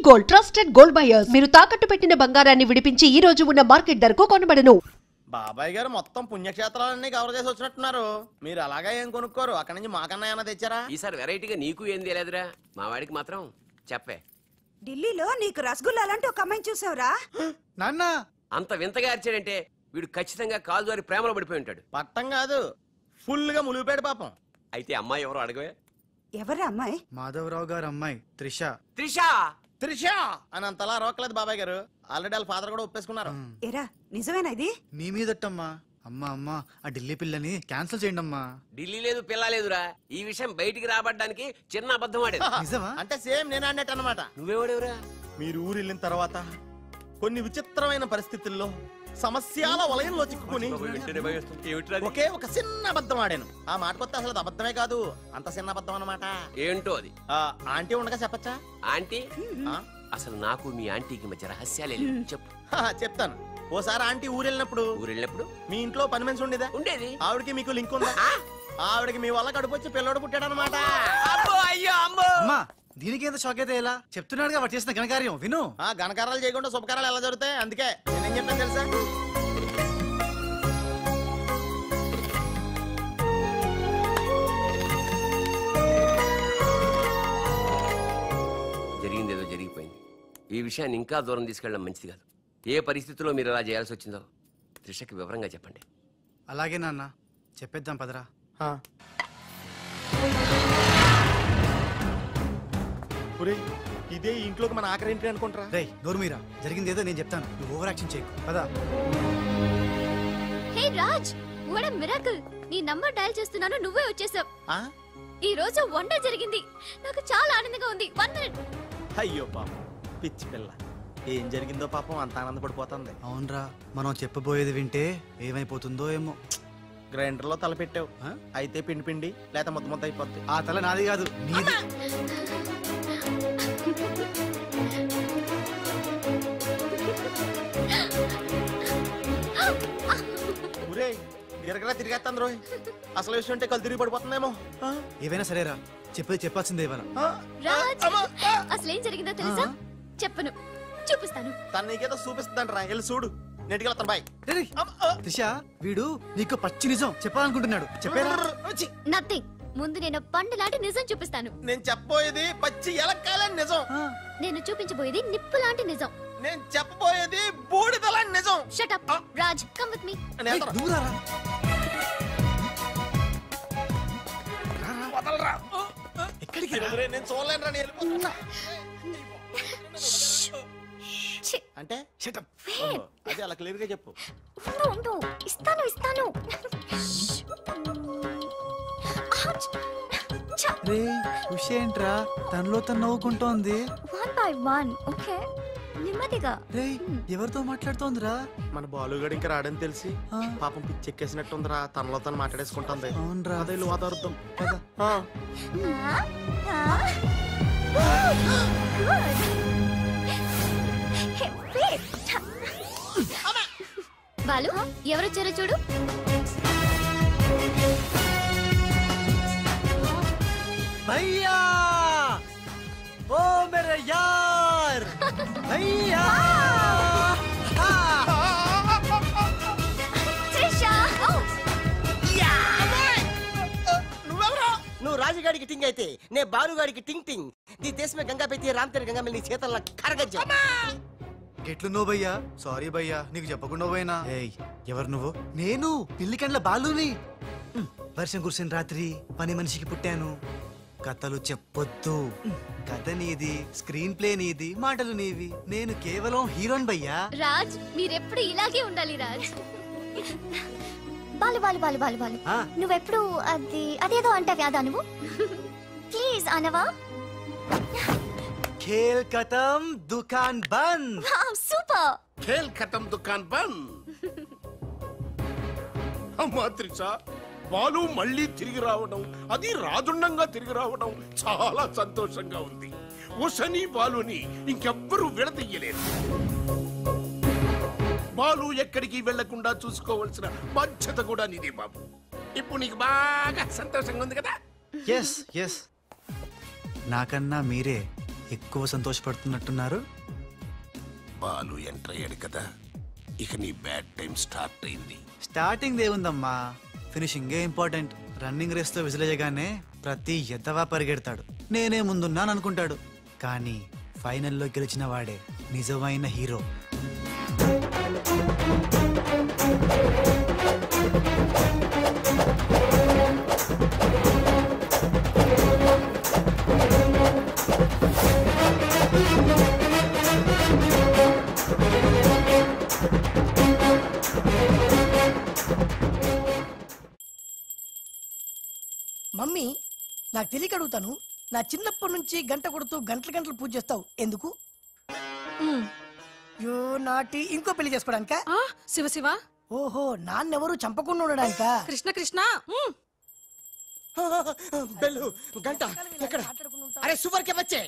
Gold, trusted gold buyers. మీరు తాకట్టు పెట్టిన బంగారాన్ని విడిపించి ఈ రోజు ఉన్న మార్కెట్ ధరకు కొనబడను. బాబాయ్ గారు మొత్తం పుణ్యక్షేత్రాలన్నీ కవర్ చేసి వచ్చినట్టున్నారు. మీరు అలాగే ఏం కొనుక్కోరు, అక్కడి నుంచి మాకన్నా ఏమైనా తెచ్చారా? ఈసారి వెరైటీగా నీకు ఏం తెలియదురా, మా వాడికి మాత్రం చెప్పే. ఢిల్లీలో నీకు రసగుల్లా లాంటి ఒక అమ్మాయిని చూసావురా? నాన్న అంత వింతగా అరిచాడంటే వీడు ఖచ్చితంగా కాలు జారి ప్రేమలో పడిపోయి ఉంటాడు. పట్టం కాదు, ఫుల్ గా ములిగిపోయాడు పాపం. అయితే అమ్మాయి ఎవరో అడగవే. ఎవరా అమ్మాయి? మాధవరావు గారు అమ్మాయి త్రిష. త్రిష త్రిష అని అంతలా రోకలేదు బాబాయ్ గారు. ఆల్రెడీ వాళ్ళ ఫాదర్ కూడా ఒప్పేసుకున్నారు. ఎరా నిజమేనా ఇది? మీ మీదట్టమ్మా. అమ్మా అమ్మా ఆ ఢిల్లీ పిల్లని క్యాన్సిల్ చేయండి అమ్మా. ఢిల్లీ లేదు పిల్ల లేదురా, ఈ విషయం బయటికి రాబడ్డానికి చిన్న అబద్ధం ఆడేది. నిజమా? అంటే సేమ్ నేను అన్నట్టు అనమాట. నువ్వేవాడేవురా? మీరు ఊరు వెళ్ళిన తర్వాత కొన్ని విచిత్రమైన పరిస్థితుల్లో సమస్యల వలయంలో చిక్కుకుని ఒకే ఒక చిన్న అబద్ధం ఆడాను. ఆ మాట కొత్త అసలు అది అబద్ధమే కాదు, అంత చిన్న అబద్ధం అన్నమాట. ఏంటో అది? ఆంటీ ఉండగా చెప్పచ్చా? ఆంటీ? అసలు నాకు మీ ఆంటీకి మధ్య రహస్యాలే లేవు, చెప్పు. చెప్తాను. ఓసారి ఆంటీ ఊరెళ్ళినప్పుడు మీ ఇంట్లో పని మనిషి ఉండేదా? ఉండేది. ఆవిడకి మీకు లింక్ ఉందా? ఆవిడకి మీ వల్ల కడుపు వచ్చి పిల్లడు పుట్టాడు అనమాట. అమ్మా దీనికి ఎంత షాక్ అయితే ఎలా చెప్తున్నాడుగా వాడు చేసిన ఘనకార్యం విను. ఘనకారాలు చేయకుండా శుభకారాలు ఎలా జరుగుతాయి? అందుకే నేనేం చెప్పాను తెలుసా? జరిగిందేదో జరిగిపోయింది. ఈ విషయాన్ని ఇంకా దూరం తీసుకెళ్ళడం మంచిది కాదు. ఏ పరిస్థితుల్లో మీరు అలా చేయాల్సి వచ్చిందో త్రిషకి వివరంగా చెప్పండి. అలాగే నాన్న, చెప్పేద్దాం పదరా. ఇదే ఇంట్లోకి మన ఆఖరి ఇంటి అనుకుంటారా? రేయ్ నోరు మీరా, జరిగింది ఏదో నేను చెప్తాను, నువ్వు ఓవర్ యాక్షన్ చేయకు. పదా. హే రాజ్, వాట్ ఎ మిరాకిల్. నీ నంబర్ డయల్ చేస్తున్నాను, నువ్వే వచ్చేసావ్. ఈ రోజు వండర్ జరిగింది, నాకు చాలా ఆనందంగా ఉంది. 1 మినిట్. అయ్యో పాపం పిచ్చి పిల్ల, ఏం జరిగిందో పాపం అంత ఆనందపడిపోతుంది. అవునరా, మనం చెప్పబోయేది వింటే ఏమైపోతుందో ఏమో. గ్రైండర్ లో తల పెట్టావు, అయితే పిండి పిండి లేక ముద్ద ముద్ద అయిపోద్ది. ఆ తల నాది కాదు, నీది. గిరగరా తిరిగేస్తాను రోయ్. అసలు విషయం అంటే కళ్ళు తిరిగి పడిపోతుందేమో. ఏవైనా సరేరా, చెప్పేది చెప్పాల్సిందే ఇవ్వరా. రాజ్, అసలేం జరిగిందో తెలుసా? చెప్పను, చూపిస్తాను. తను నీకేదో చూపిస్తుందంట రా, వెళ్ళి చూడు. నెట్టుకెళ్తాను బాయ్. త్రిష, వీడు నీకు పచ్చి నిజం చెప్పాలనుకుంటున్నాడు. చెప్పేరా? నథింగ్. ముందు నేను పండు లాంటి నిజం చూపిస్తాను. నేను చెప్పబోయేది పచ్చి ఎలక్కాలని నిజం. నేను చూపించబోయేది నిప్పు లాంటి నిజం. నేను చెప్పబోయేది బూడిదలాంటి నిజం. Shut up Raj, come with me. ఎక్కడికి? నేను చూడలేను రా, వెళ్ళిపోతున్నా. అంటే అదే అలా క్లియర్ గా చెప్పు. ఇస్తాను ఇస్తాను. ఏంట్రా తనలో తను నవ్వుకుంటోంది? 1 by 1. ఓకే, నెమ్మదిగా. ఎవరితో మాట్లాడుతోందిరా? మన బాలుగాడు ఇంకా రాడని తెలిసి పాపం పిచ్చెక్కేసినట్టుందిరా, తనలో తను మాట్లాడేసుకుంటుంది. అవునరా, అదే వాదార్థం. బాలు, ఎవరొచ్చారో చూడు. భయ్యా, ఓ మేరా యార్ భయ్యా. నువ్వు రాజుగాడికి టింగ్ అయితే నే బాలుగాడికి టింగ్ టింగ్. నీ దేశమే గంగా పెట్టి రామ్ తెర గంగా నీ చేతల్లో కరగజ్జా. ఎట్లున్నావు భయ్యా? సారీ భయ్యా, నీకు చెప్పకుండా పోయినా. ఎవరు నువ్వు? నేను పిల్లికండ్ల బాలుని. వర్షం కురిసిన రాత్రి పని మనిషికి పుట్టాను. కథలు చెప్పొద్దు, కథ నీది, స్క్రీన్ ప్లే నీది, మాటలు నీవి. నేను కేవలం హీరోన్ భయ్యా. రాజ్, మీరెప్పుడు ఇలాగే ఉండాలి రాజ్. బాలు బాలు బాలు బాలు బాలు, నువ్వెప్పుడు అదేదో అంటావి, అదా నువ్వు? ప్లీజ్ అనవా. खेल खत्म दुकान बंद. సూపర్. खेल खत्म दुकान बंद. అమ్మా త్రిష, బాలు మళ్ళీ తిరిగి రావడం, అది రాజుండంగా తిరిగి రావడం చాలా సంతోషంగా ఉంది. ఉషని బాలుని ఇంకెవ్వరూ విడదీయలేరు. బాలు ఎక్కడికి వెళ్లకుండా చూసుకోవాల్సిన బాధ్యత కూడా నీదే బాబు. ఇప్పుడు నీకు బాగా సంతోషంగా ఉంది కదా? yes నాకన్నా మీరే ఎక్కువ సంతోషపడుతున్నట్టున్నారు. బాలు ఎంటర్ అయ్యాడు కదా, ఇక నీ బ్యాడ్ టైం స్టార్ట్ అయింది. స్టార్టింగ్ ఏముందమ్మా, ఫినిషింగే ఇంపార్టెంట్. రన్నింగ్ రేస్ తో విసిలేయగానే ప్రతి ఎద్దవా పరిగెడతాడు, నేనే ముందున్నాను అనుకుంటాడు. కానీ ఫైనల్లో గెలిచిన వాడే నిజమైన హీరో. మమ్మీ, నాకు తెలియక అడుగుతాను, నా చిన్నప్పటి నుంచి గంట కొడుతూ గంటలు గంటలు పూజ చేస్తావు ఎందుకు? యో నాటి ఇంకో పెళ్లి చేసుకోవడానిక? శివ శివ. ఓహో, నాన్నెవరు చంపకుండా ఉండడానిక? కృష్ణ కృష్ణ. బెల్లు గంట ఎక్కడ? అరే సువర్ కే బచ్చే.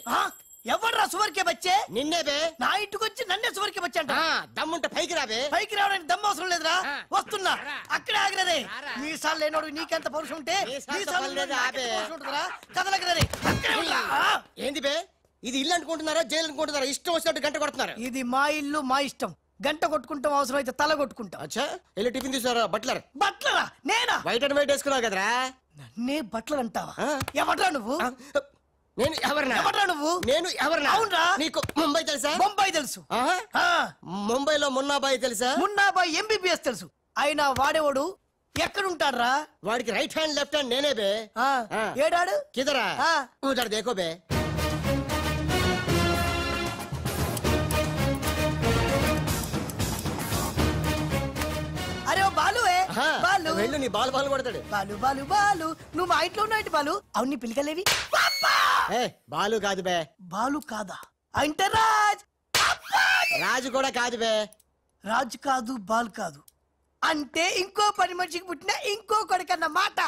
ఎవర్రా సువర్ కే బచ్చే? నిన్నే బే. నా ఇంటికి వచ్చి నన్నే సువర్ కే బచ్చే అంట. దమ్ముంటే పైకి రాబే. పైకి రావడానికి దమ్ము అవసరం లేదురా, వస్తున్నా. అక్కడే ఆగరే. మీసాలు లేనోడు నీకెంత పౌరుషం ఉంటే మీసాలు ఉంటుందిరా. కదలగరే. ఏంది బే, ఇది ఇల్లు అనుకుంటున్నారా జైలు అనుకుంటున్నారా? ఇష్టం వచ్చినట్టు గంట కొడుతున్నారు. ఇది మా ఇల్లు, మా ఇష్టం. గంట కొట్టుకుంటాం, అవసరం అయితే తల కొట్టుకుంటాం. అచ్చా, వెళ్ళి టిఫిన్ తీసుకురా. బట్లర్. బట్లరా? నేనా? వైట్ అండ్ వైట్ వేసుకున్నావు కదరా. నన్నే బట్లర్ అంటావా? ఎవడ్రా నువ్వు? నేను ఎవరినా? ఎవడ్రా నువ్వు? నేను ఎవరినా? అవునరా? నీకు ముంబై తెలుసా? ముంబై తెలుసు. ముంబైలో మున్నాబాయి తెలుసా? మున్నాబాయి ఎంబీబీఎస్ తెలుసు. అయినా వాడేవాడు ఎక్కడుంటాడ్రా? వాడికి రైట్ హ్యాండ్ లెఫ్ట్ హ్యాండ్ నేనే బే. ఏడాడు కిదరా ఉదర దేకో బే. అరే ఓ బాలు, బాలు వెళ్ళు, నీ బాలు బాలు కొడతాడు. బాలు బాలు బాలు, నువ్వు మా ఇంట్లో ఉన్నావు బాలు. అవును, పిలికలేవి? బాలు కాదు బే. బాలు కాదా? అంటే రాజ్. రాజు కూడా కాదు బే. రాజు కాదు, బాలు కాదు అంటే ఇంకో పని మనిషికి పుట్టిన ఇంకో కొడుకన్న మాట.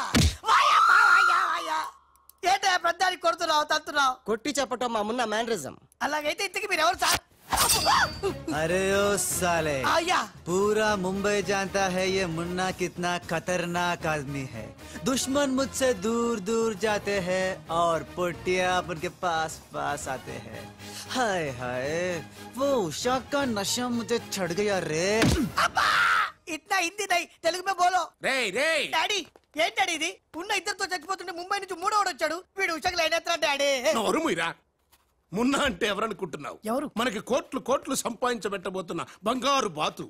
ఏంటా పెద్దానికి కొడుతున్నావు, తంతున్నావు? కొట్టి చెప్పటం మా మున్న మేనరిజం. అలాగైతే ఇంతకి మీరు ఎవరు సార్? अरे ओ साले, आया पूरा मुंबई जानता है ये मुन्ना कितना खतरनाक आदमी है। दुश्मन मुझसे दूर दूर जाते हैं और पोटिया उनके पास पास आते हैं। हाय हाय, वो उषा का नशा मुझे चढ़ गया रे। इतना हिंदी नहीं, तेलुगु में बोलो। రే రే డాడీ, ఏంటి డాడీ ఇది? ఉన్న ఇద్దరితో చచ్చిపోతుంటే ముంబై నుంచి మూడోడు వచ్చాడు. వీడు ఉషకు లైన్ ఎత్తాడు డాడీ. నోరుముయిరా. మున్నా అంటే ఎవరనుకుంటున్నావు? ఎవరు? మనకి కోట్లు కోట్లు సంపాదించబెట్టబోతున్న బంగారు బాతు.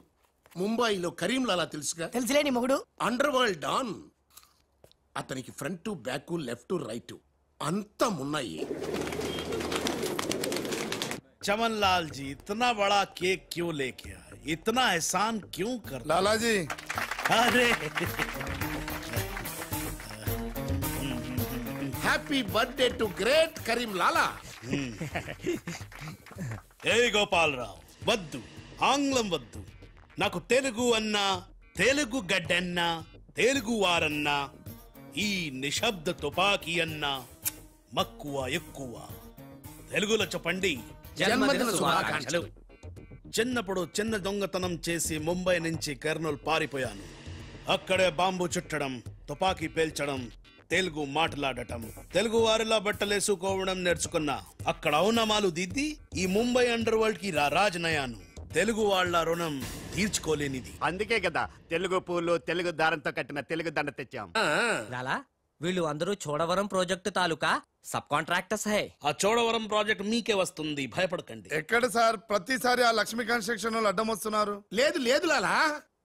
ముంబైలో కరీంలాలా తెలుసుగా? తెలుసులే నీ మొగుడు. Underworld don. అతనికి ఫ్రంట్ బ్యాక్ లెఫ్ట్ రైట్ అంతా మున్నాయి. चमन लाल जी, इतना बड़ा केक क्यों लेके आए? इतना एहसान क्यों कर? लाला जी, अरे happy birthday to great Karim Lala. ఏ గోపాలరావు, వద్దు, ఆంగ్లం వద్దు. నాకు తెలుగు అన్నా, తెలుగు గడ్డన్నా, తెలుగు వారన్నా, ఈ నిశ్శబ్ద తుపాకీ అన్నా మక్కువ ఎక్కువ. తెలుగులో చెప్పండి. జన్మదిన శుభాకాంక్షలు. చిన్నప్పుడు చిన్న దొంగతనం చేసి ముంబై నుంచి కర్నూలు పారిపోయాను. అక్కడే బాంబు చుట్టడం, తుపాకీ పేల్చడం, తెలుగు మాట్లాడటం, తెలుగు వారిలా బట్టలేసుకోవడం నేర్చుకున్నా. అక్కడ ఔనమాలు దిద్ది ఈ ముంబై అండర్ వరల్డ్ కి రాజనయాను. తెలుగు వాళ్ళ రుణం తీర్చుకోలేనిది. అందుకే కదా తెలుగు పూలు తెలుగు దారంతో కట్టిన తెలుగు దండ తెచ్చాం. లాలా, వీళ్ళు అందరూ చోడవరం ప్రాజెక్టు తాలూకా సబ్ కాంట్రాక్టర్స్ హై. ఆ చోడవరం ప్రాజెక్ట్ మీకే వస్తుంది, భయపడకండి. ఎక్కడ సార్ ప్రతిసారి ఆ లక్ష్మీ కన్స్ట్రక్షన్ వాళ్ళు అడ్డం వస్తున్నారు? లేదు లేదు లాలా,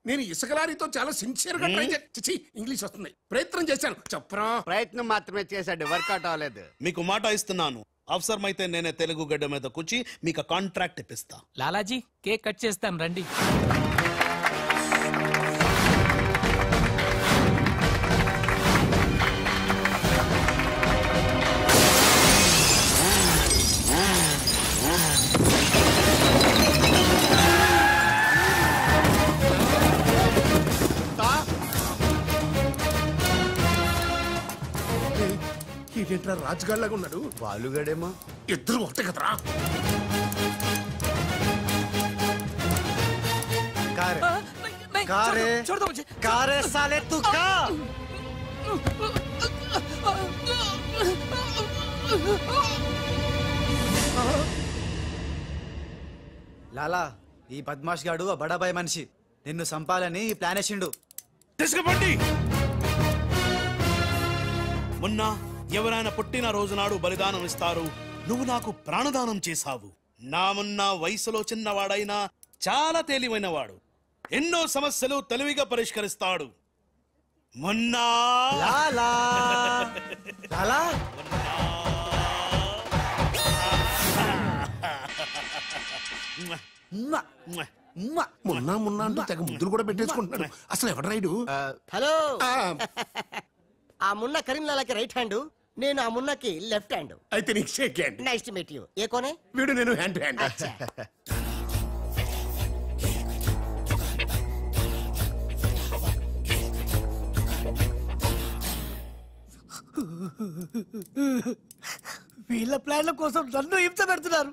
నేను ఇసుక లారీతో చాలా సిన్సియర్ గా ట్రై చేసి ఇంగ్లీష్ వస్తుంది ప్రయత్నం చేశాను. చెప్పరా? ప్రయత్నం మాత్రమే చేశాడు, వర్కౌట్ అవ్వలేదు. మీకు మాట ఇస్తున్నాను, అవసరమైతే నేనే తెలుగు గడ్డ మీద కూర్చి మీకు కాంట్రాక్ట్ ఇప్పిస్తా. లాలాజీ, కేక్ కట్ చేస్తాం రండి. ఏంట్రా రాజుగాళ్ళగా ఉన్నాడు? బాలుగడేమో. ఇద్దరు ఒకటే కదరా. कारे साले तू का? లాలా ఈ బద్మాష్ గాడు ఆ బడాబాయ్ మనిషి నిన్ను సంపాలని ప్లాన్ వేసిండు. తీసుకుపండి. మొన్న ఎవరైనా పుట్టిన రోజు నాడు బలిదానం ఇస్తారు, నువ్వు నాకు ప్రాణదానం చేశావు. నా మొన్న వయసులో చిన్నవాడైనా చాలా తెలివైనవాడు, ఎన్నో సమస్యలు తెలివిగా పరిష్కరిస్తాడు. మొన్న లాలా లాలా మొన్న మొన్న అంటూ తెగ ముద్దులు కూడా పెట్టేసుకుంటున్నాడు. అసలు ఎవడు రైడు? హలో. ఆ మున్న కరీంలాలాకి రైట్ హ్యాండ్, నేను ఆ మున్నకి లెఫ్ట్ హ్యాండ్. అయితే నీకు shake hand. Nice to meet you. ఏ కోనే? వీడు నేను హ్యాండ్ టు హ్యాండ్. వీళ్ళ ప్లాన్ల కోసం నన్ను హింస పెడుతున్నారు.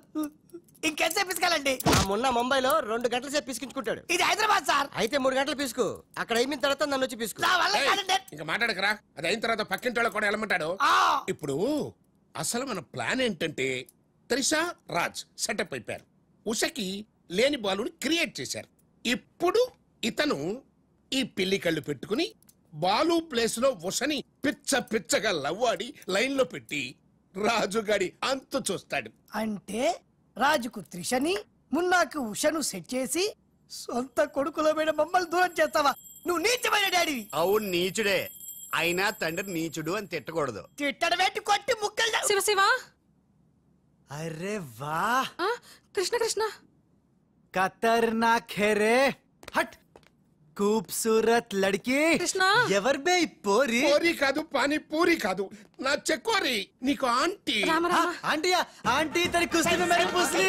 ఇంకెంతసేపు పిసుకాలండి? ఆ మొన్న ముంబైలో 2 గంటల సేపు పిసుకించుకుంటాడు. ఇది హైదరాబాద్ సార్. అయితే 3 గంటలు పిసుకు. అక్కడ అయిన తర్వాత నన్ను వచ్చి పిసుకు. ఇంకా మాట్లాడకరా. అది అయిన తర్వాత పక్కింటి వాళ్ళు కూడా వెళ్ళమంటాడు. ఇప్పుడు అసలు మన ప్లాన్ ఏంటంటే త్రిషా రాజ్ సెటప్ అయిపోయారు. ఉషకి లేని బాలుని క్రియేట్ చేశారు. ఇప్పుడు ఇతను ఈ పిల్లి కళ్ళు పెట్టుకుని బాలు ప్లేస్ లో ఉషని పిచ్చ పిచ్చగా లవ్వాడి లైన్ లో పెట్టి రాజుగాడి అంతు చూస్తాడు. అంటే రాజుకు త్రిషని, మున్నాకు ఉషను సెట్ చేసి సొంత కొడుకుల మీద మమ్మల్ని దూరం చేస్తావా? నువ్వు నీచమైన డాడీ. అవును నీచుడే, అయినా తండ్రి నీచుడు అని తిట్టకూడదు. తిట్టడం ఏంటి? కొట్టి ముక్కలు. శివ శివ. అరే వా కృష్ణ కృష్ణ. ఖతర్నాక్ హై రే. హట్. खूबसूरत लड़की. कृष्णा. ఎవర్ బే పోరి? పోరి కాదు, పానీ పూరి కాదు, నా చెక్కోరి. నీకు ఆంటీ. ఆంటీయా? ఆంటీ तेरी कुश्ती में मेरी पूछली.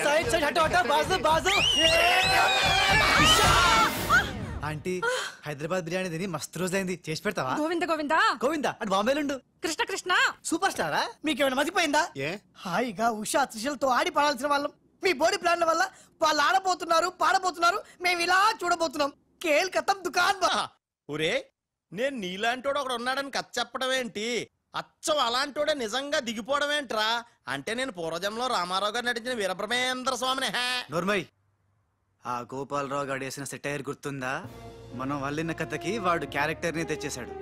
साइड साइड हटो हटो, बाजू बाजू. ఆంటీ హైదరాబాద్ బిర్యానీ తిని మస్తు రోజైంది, చేసి పెడతావా? గోవింద గోవింద గోవిందా అటు బాంబేలుండు. కృష్ణ కృష్ణ. సూపర్ స్టారా? మీకేమైనా మతిపోయిందా? హాయిగా ఉషా త్రిషలతో ఆడి పాడాల్సిన వాళ్ళం. మీ బాడీ ప్లాన్ వల్ల వాళ్ళు ఆడబోతున్నారు, పాడబోతున్నారు, మేము ఇలా చూడబోతున్నాం. కేల్ కథం దుకాన్. ఒరే, నేను నీలాంటోడు ఒకడు ఉన్నాడని కథ చెప్పడం ఏంటి? అచ్చం అలాంటోడే నిజంగా దిగిపోవడం ఏంట్రా? అంటే నేను పూర్వజంలో రామారావు గారు నటించిన వీరబ్రహ్మేంద్ర స్వామిని. నోర్మయ్, ఆ గోపాలరావు గారు వేసిన సెటైర్ గుర్తుందా? మనం వల్లిన కథకి వాడు క్యారెక్టర్ ని తెచ్చేశాడు.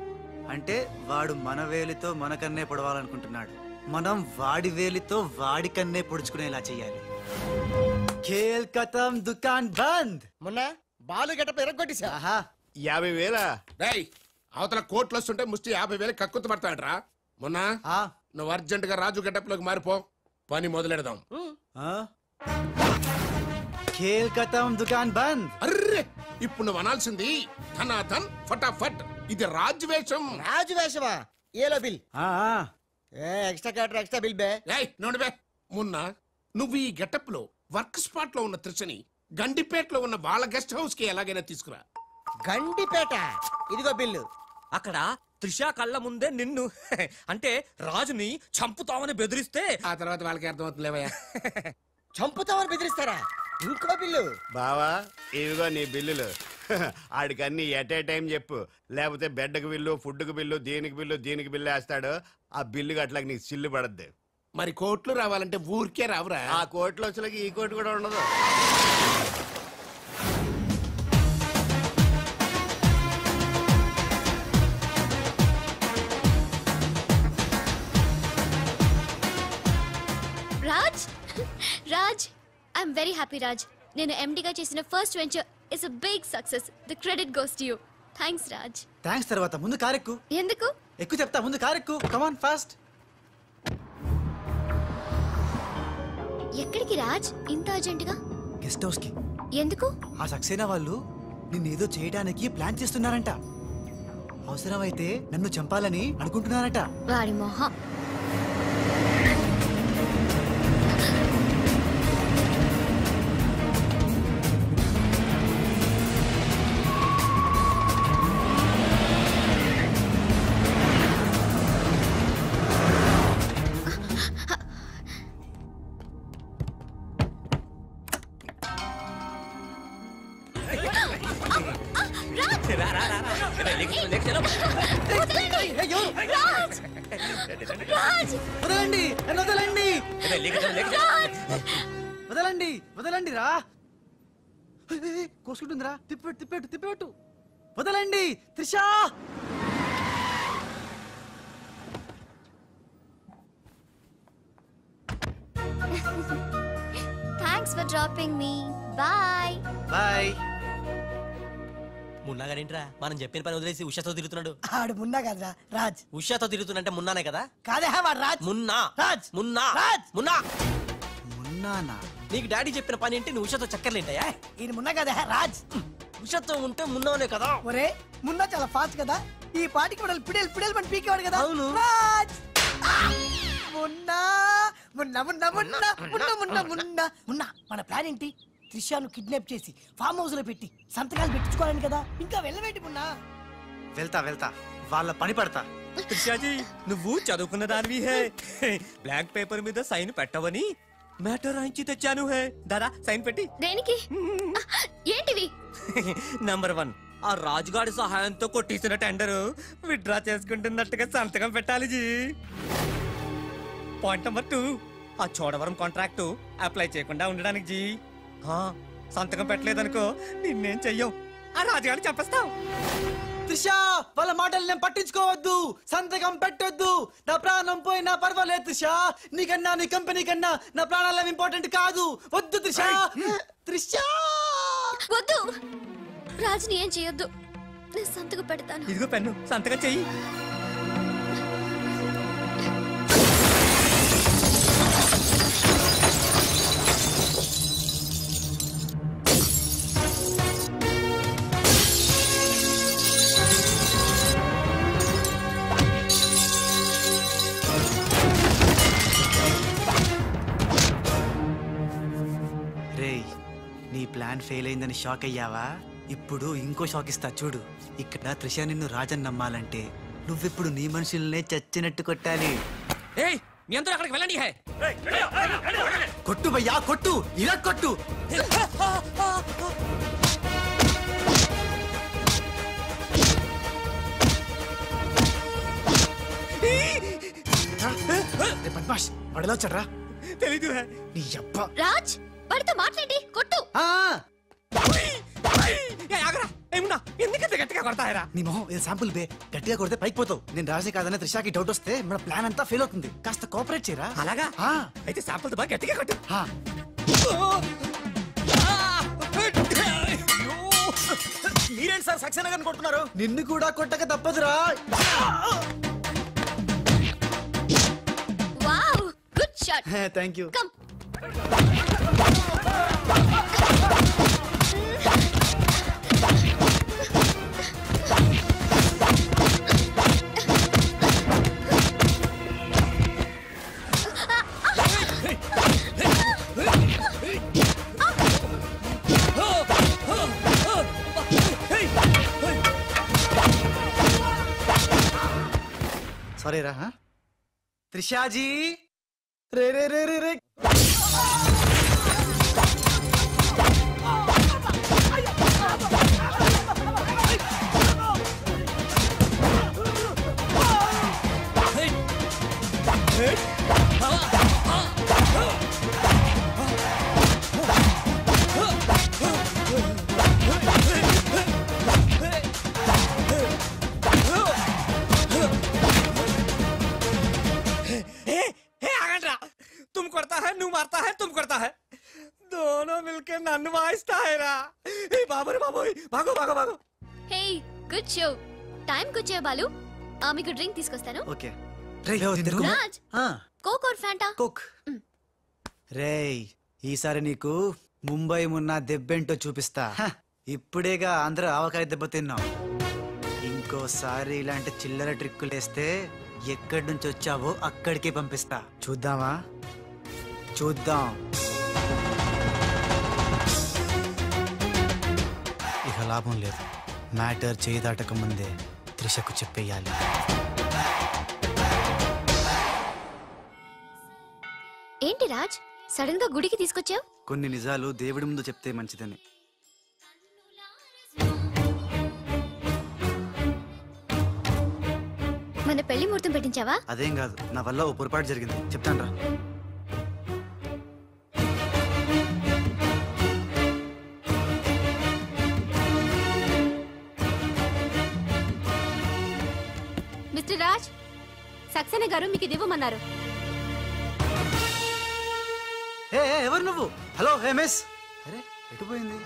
అంటే వాడు మన వేలితో మన కన్నే పొడవాలనుకుంటున్నాడు. మనం వాడి వేలితో వాడి కన్నే పొడుచుకునేలా చెయ్యాలి. ఖేల్ కథం దుకాన్ బంద్. మొన్న బాలు గెటప్ ఎరగొట్టేశా. 50,000. రేయ్, అవతల కోట్లు వస్తుంటే ముష్టి 50,000 కక్కుతు పడతాడరా. మొన్న నువ్వు అర్జెంట్ గా రాజు గెటప్ లోకి మారిపో, పని మొదలెడదాం. ఖేల్ కథం దుకాన్ బంద్. అర్రే, ఇప్పుడు నువ్వు అనాల్సింది ధనాధన్ ఫటాఫట్. ఇది రాజు వేషం. రాజు వేషమా? ఏలో బిల్. ఎక్స్ట్రా క్యాటర్ ఎక్స్ట్రా బిల్ బే. నోడు బే. మొన్న నువ్వు ఈ గెటప్ లో వర్క్ స్పాట్ లో ఉన్న త్రిషని గండిపేటలో ఉన్న వాళ్ళ గెస్ట్ హౌస్ కి ఎలాగైనా తీసుకురా. గండిపేట? ఇదిగో బిల్లు. అక్కడ త్రిష కళ్ళ ముందే నిన్ను అంటే రాజుని చంపుతామని బెదిరిస్తే ఆ తర్వాత వాళ్ళకి అర్థమవుతుందిలేవయ్యా. చంపుతామని బెదిరిస్తారా? ఇంకో బిల్లు. బావా ఇవిగో నీ బిల్లులు. ఆడికి అన్ని ఎట్ ఏ టైం చెప్పు, లేకపోతే బెడ్కి బిల్లు, ఫుడ్కి బిల్లు, దీనికి బిల్లు, దీనికి బిల్లు వేస్తాడు. ఆ బిల్లు అట్లా నీకు సిల్లు పడద్దు. మరి కోట్లు రావాలంటే ఊరికే రావురా. ఆ కోట్లు వచ్చేలాగా ఈ కోట్లు కూడా ఉండదు. Raj Raj I'm very happy Raj. నేను ఎండిగా చేసిన first venture is a big success. The credit goes to you. Thanks Raj. Thanks తర్వాత ముందు కారెక్కు. ఎందుకు? ఎక్కువ చెప్తా, ముందు కారెక్కు. Come on fast. ఎక్కడికి రాజ్ ఇంత అర్జెంట్ గా? గెస్ట్ హౌస్ కి. ఎందుకు? ఆ సక్సేనా వాళ్ళు నిన్నేదో చేయడానికి ప్లాన్ చేస్తున్నారంట. అవసరమైతే నన్ను చంపాలని అనుకుంటున్నారట. వాడి మొహం. వదలండి వదలండి వదలండి వదలండి రా కోసుకుంటుందిరా తిప్పెట్టు తిప్పెట్టు తిప్పెట్టు వదలండి Trisha thanks for dropping me bye bye మున్నాగాడేంట్రా మనం చెప్పిన పని వదిలేసి ఉషాతో తిరుగుతున్నాడు. ఆడు మున్నా కదరా రాజ్. ఉషాతో తిరుగుతున్నంటే మున్నానే కదా? కాదే వాడు రాజ్. మున్నా రాజ్ మున్నా రాజ్ మున్నా మున్నానా? నీకు డాడీ చెప్పిన పని ఏంటి? నువ్వు ఉషాతో చక్కర్లేంటాయా? ఈయన మున్నా కదా రాజ్. ఉషాతో ఉంటే మున్నానే కదా? ఒరే మున్నా చాలా ఫాస్ట్ కదా, ఈ పాటికి వాడు పిడేలు పిడేలు పని పీకేవాడు కదా. అవును. రాజ్ మున్నా మున్నా మున్నా మున్నా మున్నా మున్నా మున్నా మున్నా మన ప్లాన్ ఏంటి? త్రిషాను కిడ్నాప్ చేసి ఫామ్ హౌస్ లో పెట్టి సంతకాలు పెట్టించుకోవాలని కదా. ఇంకా వెళ్ళవేంటి మున్నా? వెళ్తా వెళ్తా, వాళ్ళ పని పడతా. త్రిషాజీ నువ్వు చదువుకున్న దానివి హే, బ్లాంక్ పేపర్ మీద సైన్ పెట్టవని మ్యాటర్ రాయించి తెచ్చాను హే. దాదా సైన్ పెట్టి. దేనికి? ఏంటివి? నంబర్ 1, ఆ రాజుగాడి సహాయంతో కొట్టేసిన టెండర్ విత్డ్రా చేసుకుంటున్నట్టుగా సంతకం పెట్టాలి జీ. పాయింట్ నంబర్ 2, ఆ చోడవరం కాంట్రాక్టు అప్లై చేయకుండా ఉండడానికి జీ. సంతకం పెట్టలేదనుకో నిన్నేం చెయ్యం, ఆ రాజుగాడిని చంపేస్తాం. త్రిషా వాళ్ళ మాటలు నేను పట్టించుకోవద్దు, సంతకం పెట్టొద్దు. నా ప్రాణం పోయినా పర్వాలేదు త్రిషా, నీకన్నా నీ కంపెనీ కన్నా నా ప్రాణాలు ఇంపార్టెంట్ కాదు. వద్దు త్రిషా. త్రిషా వద్దు, రాజుని ఏం చేయొద్దు, నేను సంతకం పెడతాను. ఇదిగో పెన్ను, సంతకం చెయ్యి. నీ ప్లాన్ ఫెయిల్ అయిందని షాక్ అయ్యావా? ఇప్పుడు ఇంకో షాక్ ఇస్తా చూడు. ఇక్కడ త్రిష నిన్ను రాజన్ నమ్మాలంటే నువ్విప్పుడు నీ మనుషుల్నే చచ్చినట్టు కొట్టాలి. ఏయ్ మీ అందరూ అక్కడికి వెళ్ళండి హే. కొట్టు భయ్యా కొట్టు, ఇలా కొట్టు. బద్మాష్ వాడిలో వచ్చాడ్రా. తెలీదు నీ అబ్బా. రాజ్ వాడితో మాట్లాడి కొట్టు. ఎందుకంత గట్టిగా కొడతాయరా? నీ మొహం ఇది శాంపుల్ బే, గట్టిగా కొడితే పైకి పోతావు. నేను రాజే కాదనే త్రిషాకి డౌట్ వస్తే మన ప్లాన్ అంతా ఫెయిల్ అవుతుంది. కాస్త కోఆపరేట్ చేయరా. అలాగా? అయితే శాంపుల్ బాగా గట్టిగా కొట్టు. మీరేంటి సార్ సక్సేనా గారిని కొట్టున్నారు? నిన్ను కూడా కొట్టక తప్పదురా. Wow good shot. Thank you. Come. Sorry రా. త్రిషాజీ రే రే రే రే రే. तुम करता है, नू मारता है, तुम करता है, दोनों मिलके नन्नु वाइस्ता है रा. ए बाबू रे बाबू, भागो भागो भागो. Hey good show. టైం కి వచ్చే బాలు, మీకు డ్రింక్ తీసుకొస్తాను. Okay. Raj Coke or Fanta? Coke. రేయ్ ఈసారి నీకు ముంబై మున్నా దెబ్బేంటో చూపిస్తా. ఇప్పుడేగా ఆంధ్ర ఆవకాయ దెబ్బ తిన్నావు. ఇంకోసారి ఇలాంటి చిల్లర ట్రిక్కులేస్తే ఎక్కడి నుంచి వచ్చావో అక్కడికే పంపిస్తా. చూద్దామా? చూద్దాం. ఇక లాభం లేదు. మ్యాటర్ చేయి దాటక ముందే త్రిషకు చెప్పేయాలి. ఏంటి రాజ్ సడన్ గా గుడికి తీసుకొచ్చావు? కొన్ని నిజాలు దేవుడి ముందు చెప్తే మంచిదని. మన పెళ్లి ముహూర్తం పెట్టించావా? అదేం కాదు, నా వల్ల ఓ పొరపాటు జరిగింది, చెప్తాను రా. మిస్టర్ రాజ్, సక్సేనా గారు మీకు ఇది ఇవ్వమన్నారు. ఎవరు నువ్వు? హలో, హే మిస్. అరే ఎటు పోయింది?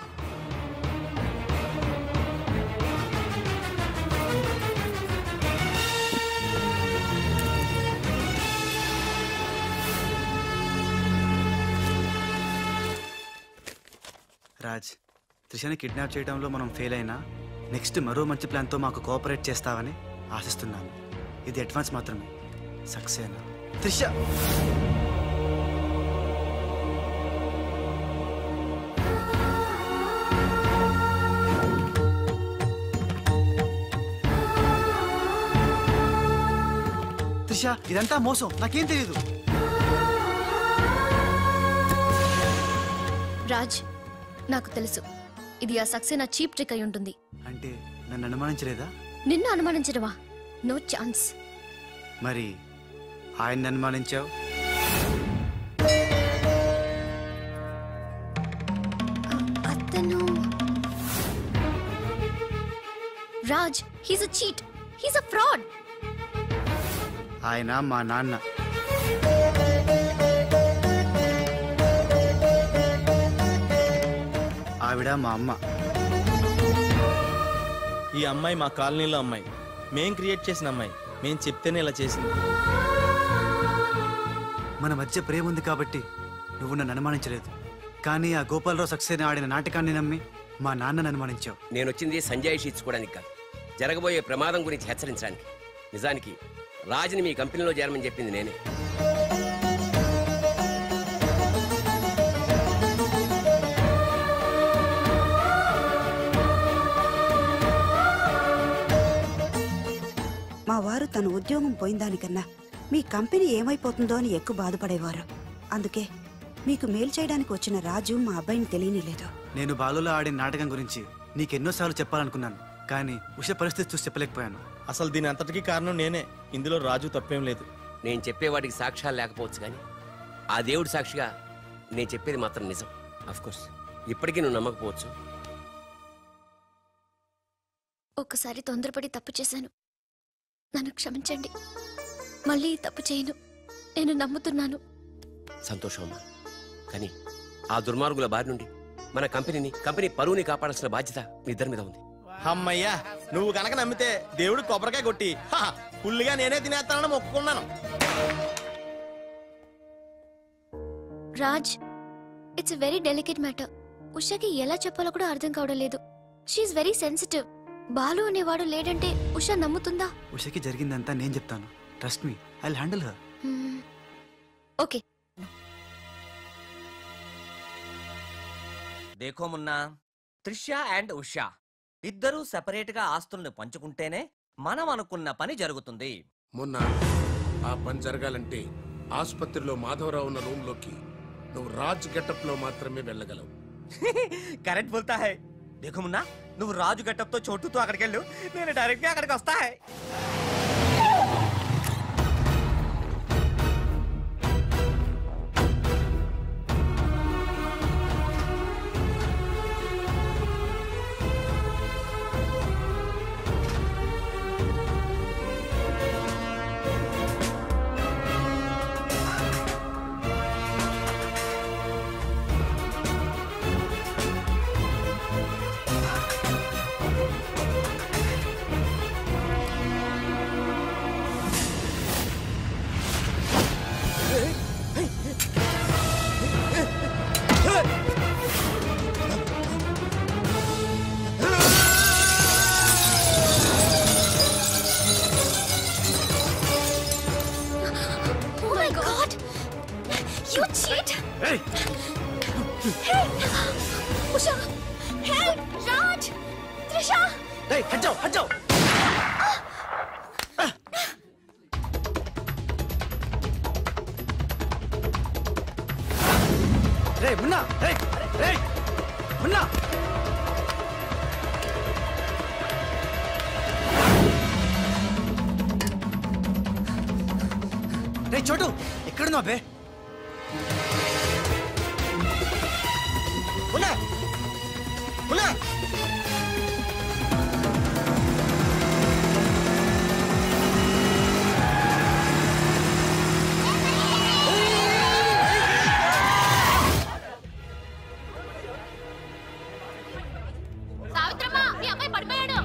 రాజ్, త్రిషని కిడ్నాప్ చేయడంలో మనం ఫెయిల్ అయినా నెక్స్ట్ మరో మంచి ప్లాన్తో మాకు కోఆపరేట్ చేస్తావని ఆశిస్తున్నాను. ఇది అడ్వాన్స్ మాత్రమే. సక్సేనా, త్రిష. త్రిష, ఇదంతా మోసం, నాకేం తెలియదు. రాజ్, నాకు తెలుసు ఇది ఆ సక్సేనా చీప్ ట్రిక్ అయి ఉంటుంది. అంటే నన్ను అనుమానించలేదా? నిన్ను అనుమానించడమా? No chance. మరి ఆయన్ని అనుమానించావు? అతను Raj, he's a cheat, he's a fraud. ఆయన మా నాన్న. ఆవిడ మా అమ్మ. ఈ అమ్మాయి మా కాలనీలో అమ్మాయి, మేం క్రియేట్ చేసిన అమ్మాయి. మేం చెప్తేనే ఇలా చేసింది. మన మధ్య ప్రేమ ఉంది కాబట్టి నువ్వు నన్ను అనుమానించలేదు. కానీ ఆ గోపాలరావు సక్సేనా ఆడిన నాటకాన్ని నమ్మి మా నాన్నను అనుమానించావు. నేను వచ్చింది సంజయ్ తీసుకోవడానికి కాదు, జరగబోయే ప్రమాదం గురించి హెచ్చరించడానికి. నిజానికి రాజుని మీ కంపెనీలో చేరమని చెప్పింది నేనే. మా వారు తన ఉద్యోగం పోయిన దానికన్నా మీ కంపెనీ ఏమైపోతుందో అని ఎక్కువ బాధపడేవారు. అందుకే మీకు మేలు చేయడానికి వచ్చిన రాజు మా అబ్బాయిని తెలియనిలేదు. నేను బాలులో ఆడిన నాటకం గురించి నీకెన్నోసార్లు చెప్పాలనుకున్నాను, కానీ ఉష పరిస్థితి చూసి చెప్పలేకపోయాను. అసలు దీని అంతటికీ కారణం నేనే. ఇందులో రాజు తప్పేం లేదు. నేను చెప్పేవాడికి సాక్ష్యాలు లేకపోవచ్చు, కానీ ఆ దేవుడి సాక్షిగా నేను చెప్పేది మాత్రం నిజం. అఫ్కోర్స్ ఇప్పటికీ నువ్వు నమ్మకపోవచ్చు. ఒక్కసారి తొందరపడి తప్పు చేశాను, నన్ను క్షమించండి. మళ్ళీ తప్పు చేయను, నేను నమ్ముతున్నాను. సంతోషమమ్మా, కానీ ఆ దుర్మార్గుల బారి నుండి మన కంపెనీ పరువుని కాపాడాల్సిన బాధ్యత మీ ఇద్దరి మీద ఉంది. అమ్మయ్యా, నువ్వు కనుక నమ్మితే దేవుడు కొబ్బరికాయ కొట్టి ఫుల్గా నేనే తినేస్తానని మొక్కుకున్నాను. Raj, it's a very delicate matter. ఉషకి ఎలా చెప్పాలో కూడా అర్థం కావడం లేదు. She is very sensitive. బాలు అనేవాడు లేడంటే ఉష నమ్ముతుందా? ఉషకి జరిగిందంతా నేను చెప్తాను. Trust me, I will handle her. Okay. దేఖో మున్నా, త్రిష అండ్ ఉషా ఇద్దరూ సెపరేట్ గా ఆస్తుల్ని పంచుకుంటేనే మనం అనుకున్న పని జరుగుతుంది. మొన్న ఆ పని జరగాలంటే ఆసుపత్రిలో మాధవరావు ఉన్న రూమ్ లోకి నువ్వు రాజ్ గెటప్ లో మాత్రమే వెళ్ళగలవు. కరెక్ట్ బోల్తా హై. దేఖో మున్నా, నువ్వు రాజు గెటప్ తో చోటుతో అక్కడికి వెళ్ళు, నేను డైరెక్ట్ గా అక్కడికి వస్తా high. Hey! Usha! Help! Raj! Trisha! Hey, हट जाओ! Hey, मुन्ना! Hey! मुन्ना! రే చోటు ఎక్కడున్నావు బే? ఉన్నా ఉన్నా సావిత్రమ్మ మీ అమ్మాయి పడిపోయాడు.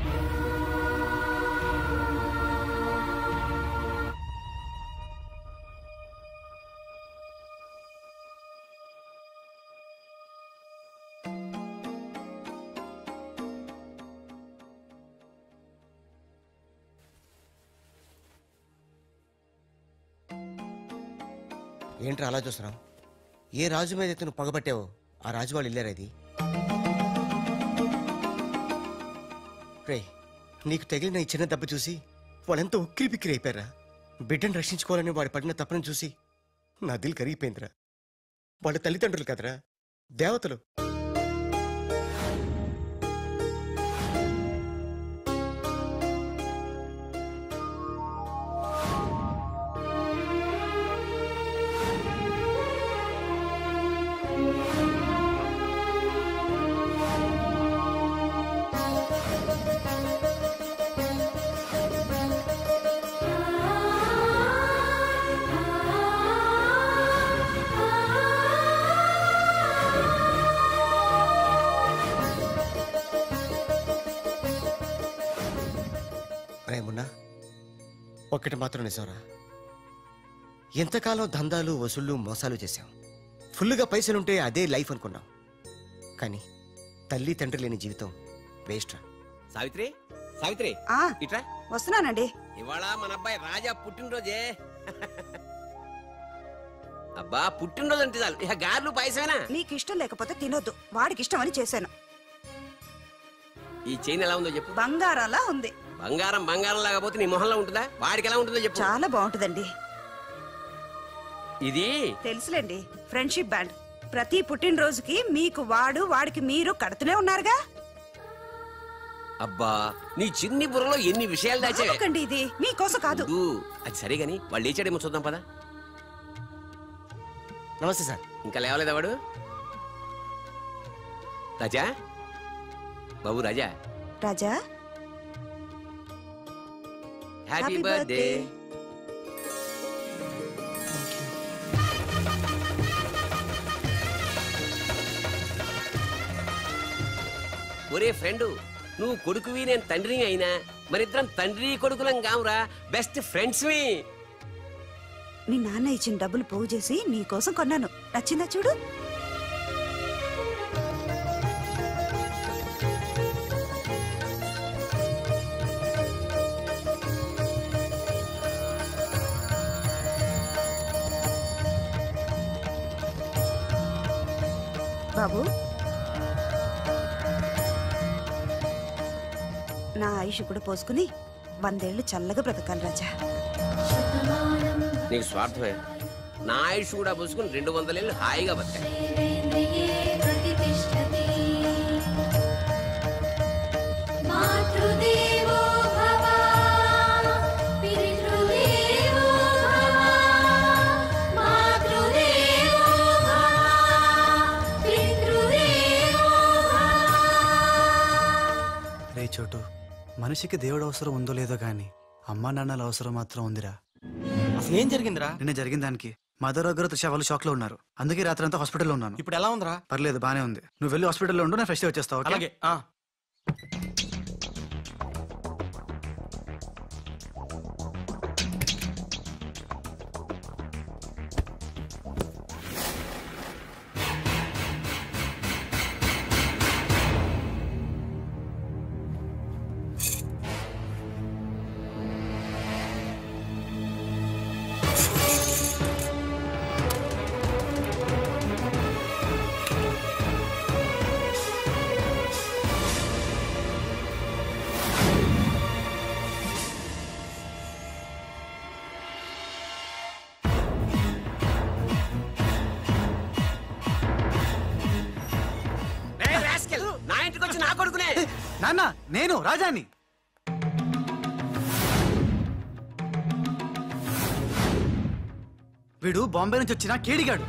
ఏంట్రా అలా చూస్తున్నావు? ఏ రాజు మీద అయితే నువ్వు పగబట్టావో ఆ రాజు వాళ్ళు ఇల్లారా ఇది? రే, నీకు తగిలిన ఈ చిన్న దెబ్బ చూసి వాళ్ళెంత ఉక్కిరి బిక్కిరి అయిపోయారా. బిడ్డను రక్షించుకోవాలని వాడు పడిన తప్పని చూసి నా దిల్ కరిగిపోయిందిరా. వాళ్ళ తల్లిదండ్రులు కదరా, దేవతలు. రేమున్నా, ఒక్కటి మాత్రం నిజంరా, ఎంతకాలం దందాలు వసూళ్ళు మోసాలు చేశాం. ఫుల్గా పైసలుంటే అదే లైఫ్ అనుకున్నాం. కానీ తల్లి తండ్రి లేని జీవితం వేస్ట్ రా. సావిత్రి, సావిత్రి ఇట్రా. వస్తున్నానండి. ఇవాళ మన అబ్బాయి రాజా పుట్టినరోజే. అబ్బా, పుట్టినరోజు అంటే చాలు ఇక గార్లు పాయసమేనా? నీకు ఇష్టం లేకపోతే తినొద్దు, వాడికి ఇష్టం అని చేశాను. ఈ చైన్ ఎలా ఉందో చెప్పు. బంగారంలా ఉంది. బంగారం బంగారం లాగా పోతే నీ మొహంలో ఉంటుందా? వాడికి ఎలా ఉంటుందో చెప్పు. చాలా బాగుంటుందండి. ఇది తెలుసులేండి, ఫ్రెండ్షిప్ బ్యాండ్. ప్రతి పుట్టినరోజుకి మీకు వాడు, వాడికి మీరు కడుతూనే ఉన్నారుగా. అబ్బా, నీ చిన్ని బుర్రలో ఎన్ని విషయాలు దాచాకండి. ఇది మీకోసం కాదు. అది సరే గాని వాళ్ళు లేచాడేమో చూద్దాం పదా. నమస్తే సార్. ఇంకా లేవలేదా వాడు? రాజా, బాబు రాజా. రాజా, హ్యాపీ బర్త్డే. ఒరే ఫ్రెండు, నువ్వు కొడుకువి నేను తండ్రిని అయినా మరిద్దరం తండ్రి కొడుకులం కావురా, బెస్ట్ ఫ్రెండ్స్. మీ నాన్న ఇచ్చిన డబ్బులు పోగు చేసి నీకోసం కొన్నాను. నచ్చిందా చూడు. బాబు, నా ఆయుష్ కూడా పోసుకుని 100 ఏళ్ళు చల్లగా బ్రతకాలి రాజా. నీకు స్వార్థమే. నా ఆయుష్ కూడా పోసుకుని 200 ఏళ్ళు హాయిగా బతకాలి. రే చోటు, మనిషికి దేవుడు అవసరం ఉందో లేదో గాని అమ్మా నాన్నల అవసరం మాత్రం ఉందిరా. అసలు ఏం జరిగిందిరా? నిన్న జరిగిన దానికి మదర్ దగ్గర తుషా వాళ్ళు షాక్ లో ఉన్నారు. అందుకే రాత్రి అంతా హాస్పిటల్లో ఉన్నాను. ఇప్పుడు ఎలా ఉందిరా? పర్లేదు, బానే ఉంది. నువ్వు వెళ్ళి హాస్పిటల్లో ఉండు, నేను ఫ్రెష్ వచ్చేస్తావు. అలాగే. నా ఇంటికి వచ్చి నా కొడుకునే. నాన్న, నేను రాజాని. వీడు బాంబే నుంచి వచ్చిన కేడిగాడు.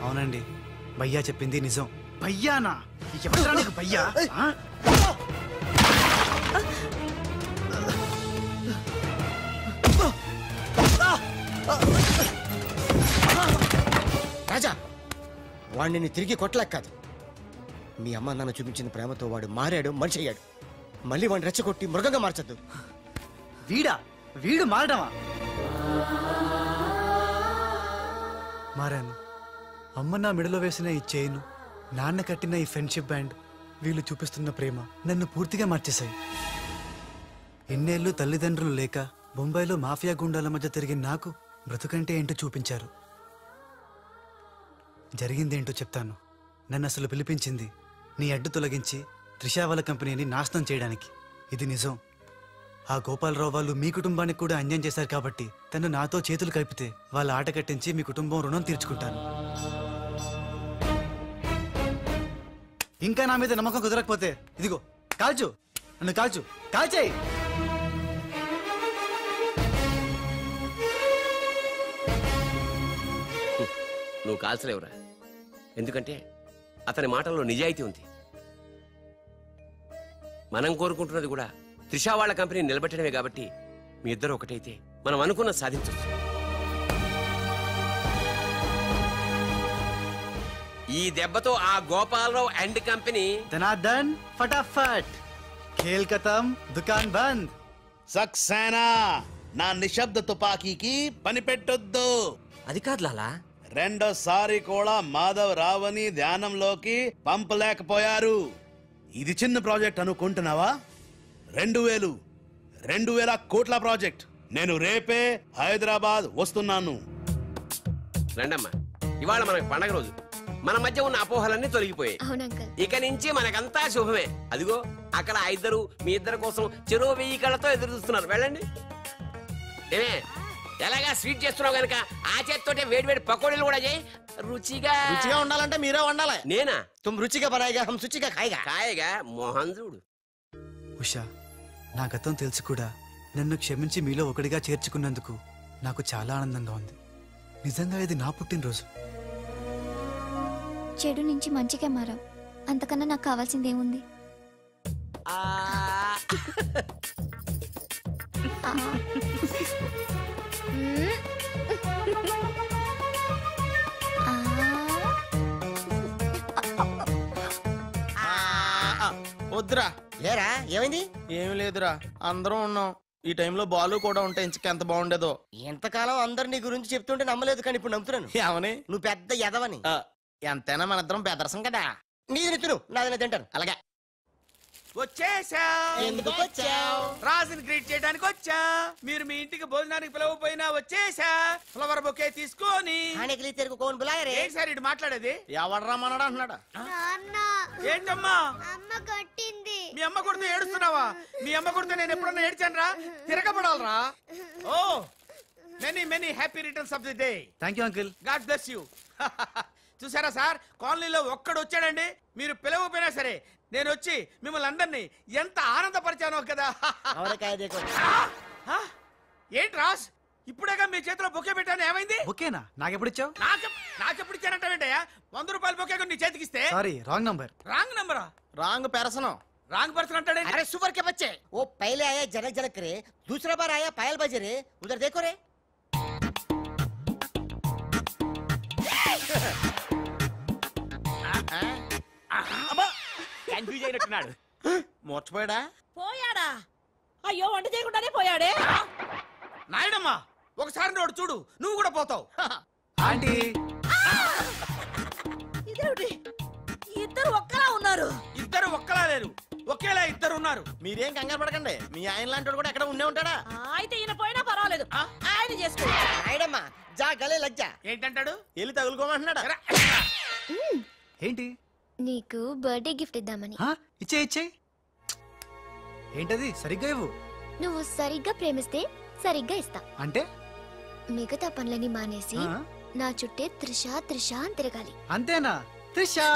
అవునండి, భయ్యా చెప్పింది నిజం. భయ్యానా? ఎవరా నీకు భయ్యా? రాజా, వాడిని తిరిగి కొట్టలేక కాదు. మీ అమ్మ నాన్న చూపించిన ప్రేమతో వాడు మారాడు, మనిషి అయ్యాడు. మళ్ళీ వాడిని రెచ్చగొట్టి మృగంగా మార్చద్దు. వీడు మారడమా? మారాను. అమ్మ నా మెడలో వేసిన ఈ చైను, నాన్న కట్టిన ఈ ఫ్రెండ్షిప్ బ్యాండ్, వీళ్ళు చూపిస్తున్న ప్రేమ నన్ను పూర్తిగా మార్చేశాయి. ఎన్నేళ్ళు తల్లిదండ్రులు లేక బొంబాయిలో మాఫియా గుండాల మధ్య తిరిగిన నాకు బ్రతుకంటే ఏంటో చూపించారు. జరిగిందేంటో చెప్తాను. నన్ను అసలు పిలిపించింది నీ అడ్డు తొలగించి త్రిషా వాళ్ళ కంపెనీని నాశనం చేయడానికి. ఇది నిజం. ఆ గోపాలరావు వాళ్ళు మీ కుటుంబానికి కూడా అన్యాయం చేశారు కాబట్టి తను నాతో చేతులు కలిపితే వాళ్ళ ఆట కట్టించి మీ కుటుంబం రుణం తీర్చుకుంటాను. ఇంకా నా మీద నమ్మకం కుదరకపోతే ఇదిగో కాల్చు, నన్ను కాల్చు, కాల్చేయి. నువ్వు కాల్చలేవురా, ఎందుకంటే అతని మాటల్లో నిజాయితీ ఉంది. మనం కోరుకుంటున్నది కూడా త్రిషా వాళ్ళ కంపెనీ నిలబెట్టడమే కాబట్టి మీ ఇద్దరు ఒకటైతే మనం అనుకున్న సాధించవచ్చు. ఈ దెబ్బతో ఆ గోపాలరావు అండ్ కంపెనీ ధనార్దన్ ఫటాఫట్, ఖేల్ ఖతం, దుకాన్ బంద్. సక్సేనా, నా నిశ్శబ్ద తుపాకీకి పని పెట్టొద్దు. అది కాదు లాలా, రెండోసారి కూడా మాధవ్ రావని ధ్యానంలోకి పంపలేకపోయారు. ఇది చిన్న ప్రాజెక్ట్ అనుకుంటున్నావా? 2000 కోట్ల ప్రాజెక్ట్. నేను రేపే హైదరాబాద్ వస్తున్నాను. రండమ్మా, ఇవాళ మనకి పండగ రోజు. మన మధ్య ఉన్న అపోహలన్నీ తొలగిపోయాయి. ఇక నుంచి మనకంతా శుభమే. అదిగో అక్కడ ఆ ఇద్దరు మీ ఇద్దరి కోసం చెరువు 1000 కళ్ళతో ఎదురు చూస్తున్నారు. వెళ్ళండి. ఏమే, ఎలాగా స్వీట్ చేస్తున్నావు కనుక ఆ చేతితోటే వేడి వేడి పకోడీలు కూడా చేయి. రుచిగా ఉండాలంటే మీరే వండాలి. నేనా? తుమ్ రుచిగా బనాయిగా, హమ్ శుచిగా ఖాయిగా. కాయగా మోహన్ చూడు. ఉషా, నా గతం తెలిసి కూడా నన్ను క్షమించి మీలో ఒకటిగా చేర్చుకున్నందుకు నాకు చాలా ఆనందంగా ఉంది. నిజంగా ఇది నా పుట్టినరోజు. చెడు నుంచి మంచిగా మారావు. అంతకన్నా నాకు కావాల్సిందేముంది? వద్దురా. ఏరా, ఏమైంది? ఏమి లేదురా, అందరం ఉన్నాం. ఈ టైంలో బాలు కూడా ఉంటే ఇంకెంత బాగుండేదో. ఎంతకాలం అందరు నీ గురించి చెప్తుంటే నమ్మలేదు, కానీ ఇప్పుడు నమ్ముతున్నాను. ఏమని? నువ్వు పెద్ద ఎదవని. ఎంతైనా మన ఇద్దరం బెదరసం కదా. నీది నెత్తును, నాది తింటాను. అలాగే ఎందుకు వచ్చావు? రాజుని గ్రీట్ చేయడానికి వచ్చా. మీరు మీ ఇంటికి భోజనానికి పిలవపోయినా వచ్చేసా. ఫ్లవర్ బొకే తీసుకొని. ఏంటి సార్ ఇటు మాట్లాడేది? ఎవడరా మనడా అంటున్నాడా? ఏంటమ్మా? మీ అమ్మ కొడితే ఏడుస్తున్నావా? మీ అమ్మ కొడితే నేను ఎప్పుడన్నా ఏడ్చాను రా? తిరగబడాలరా? ఓ, many happy returns of the day. Thank you uncle. God bless you. చూసారా సార్, కాలనీలో ఒక్కడు వచ్చాడండి. మీరు పిలవపోయినా సరే నేను వచ్చి మిమ్మల్ని అందరినీ ఎంత ఆనందపరిచానో కదా. ఏంటి రాస్, ఇప్పుడేగా మీ చేతిలో బొకే పెట్టాను, ఏమైంది? ఓకేనా? నాకెప్పుడు ఇచ్చావు? నాకెప్పుడు ఇచ్చానంటావేంటయ్యా? 100 రూపాయల బొకే నీ చేతికిస్తే. Sorry, wrong number. రాంగ్ నంబరా? Wrong person. రాంగ్ पर्सन अंटाडे। अरे सुपर के बच्चे, वो पहले आया जनक जनक रे, दूसरा बार आया पायल बजे रे, उधर देखो रे। కన్ఫ్యూజ్ అయినట్టున్నాడు. మోర్చిపోయాడా? పోయాడా? అయ్యో వంట చేయకుండానే పోయాడే. నాయనమ్మా ఒకసారి నోడు చూడు, నువ్వు కూడా పోతావు. ఆంటీ ఇదేంటి? ఇద్దరు ఒక్కలా ఉన్నారు. ఇద్దరు ఒక్కలా లేరు, ఒకేలా ఇద్దరు ఉన్నారు. మీరేం కంగారు పడకండి, మీ ఆయన లాంటి కూడా ఎక్కడ ఉండే ఉంటాడా. అయితే ఈయన పోయినా పర్వాలేదు, ఆయన చేసుకో. నాయనమ్మా జా గలే లజ్జా. ఏంటంటాడు? వెళ్ళి తగులుకోమంటున్నాడా? ఏంటి? నీకు బర్త్డే గిఫ్ట్ ఇద్దామని. ఇచ్చే ఇచ్చే. ఏంటది? సరిగ్గా ఇవ్వు. నువ్వు సరిగ్గా ప్రేమిస్తే సరిగ్గా ఇస్తా. అంటే మిగతా పనులని మానేసి నా చుట్టే త్రిషా త్రిషా అని తిరగాలి. అంతేనా? త్రిషా.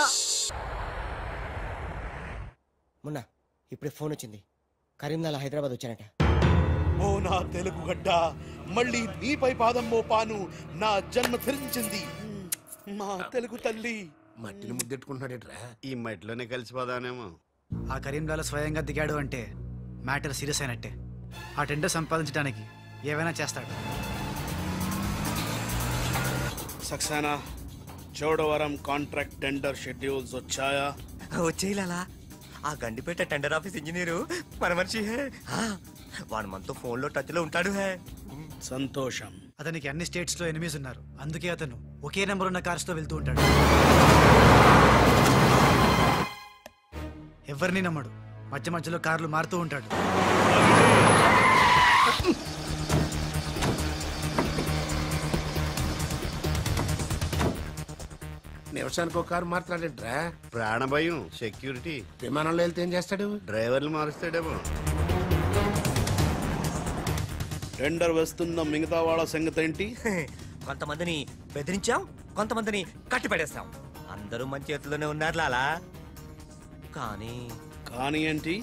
మొన్న ఇప్పుడే ఫోన్ వచ్చింది, కరీంనాలా హైదరాబాద్ వచ్చానట. ఓ నా తెలుగు గడ్డ, మళ్ళీ నీపై పాదం మోపాను, నా జన్మ ధరించింది మా తెలుగు తల్లి. మట్టిని ముద్దెట్టుకుంటున్నాడేట్రా? ఈ మట్టిలోనే కలిసిపోదానేమో. ఆ కరీంలాల స్వయంగా దిగాడు అంటే మ్యాటర్ సీరియస్ అయినట్టే. ఆ టెండర్ సంపాదించడానికి ఏవైనా చేస్తాడు. Saxena, Chodavaram contract tender schedules వచ్చాయా? వచ్చేయాలా? ఆ గండిపేట టెండర్ ఆఫీస్ ఇంజనీరు మన మనిషి హే. వాడు మనతో ఫోన్ లో టచ్ లో ఉంటాడు. హే సంతోషం. అతనికి అన్ని స్టేట్స్ లో ఎనిమీస్ ఉన్నారు. అందుకే అతను ఒకే నెంబర్ ఉన్న కార్స్ తో వెళ్తూ ఉంటాడు. ఎవరిని నమ్మడు. మధ్య మధ్యలో కార్లు మారుతూ ఉంటాడు. నిమిషానికి ఒక కారు మాట్లాడేట్రా? ప్రాణభయం, సెక్యూరిటీ. విమానంలో వెళ్తే ఏం చేస్తాడు? డ్రైవర్లు మారుస్తాడేమో. టెండర్ వేస్తున్న మిగతా వాళ్ళ సంగతి ఏంటి? కొంతమందిని బెదిరించాం, కొంతమందిని కట్టి పడేస్తాం. అందరూ మన చేతిలోనే ఉన్నారు లాలా. కానీ ఏంటి?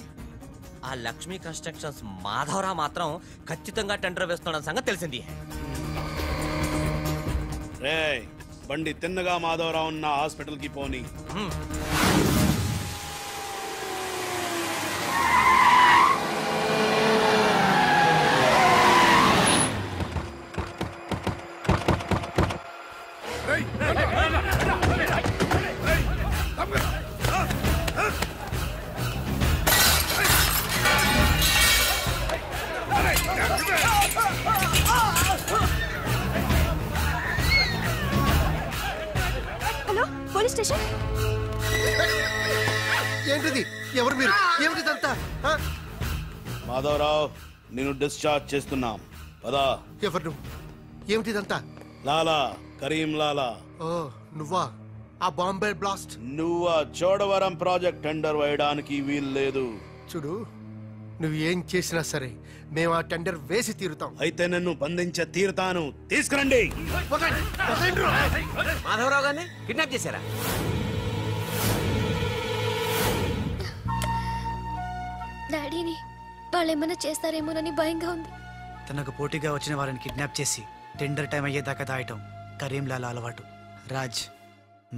ఆ లక్ష్మీ కన్స్ట్రక్షన్స్ మాధవరావు మాత్రం ఖచ్చితంగా టెండర్ వేస్తున్న సంగతి తెలిసింది. రే, బండి తిన్నగా మాధవరావు ఉన్న హాస్పిటల్ కి పోని. Hello, police station. ఏంటిది? ఎవరు మీరు? ఏమిటిదంతా? మాధవరావు, నేను డిశ్చార్జ్ చేస్తున్నాం. పదా. ఎవరు? ఏమిటిదంతా? లాలా, కరీం లాలా. ఓ నువ్వా? ఆ బాంబే బ్లాస్ట్. నువ్వు చోడవరం ప్రాజెక్ట్ టెండర్ వేయడానికి వీలు లేదు. చూడు, నువ్వు ఏం చేసినా సరే మేము ఆ టెండర్ వేసి తీరుతాం. అయితే నన్ను బంధించ తీరుతాను. తీసుకురండి. మాధవరావు గారిని కిడ్నాప్ చేశారా? డాడీని వాళ్ళు ఏమైనా చేస్తారేమోనని భయంగా ఉంది. తనకు పోటీగా వచ్చిన వారిని కిడ్నాప్ చేసి టెండర్ టైం అయ్యేదాకా దాయటం కరీంలాల అలవాటు. రాజ్,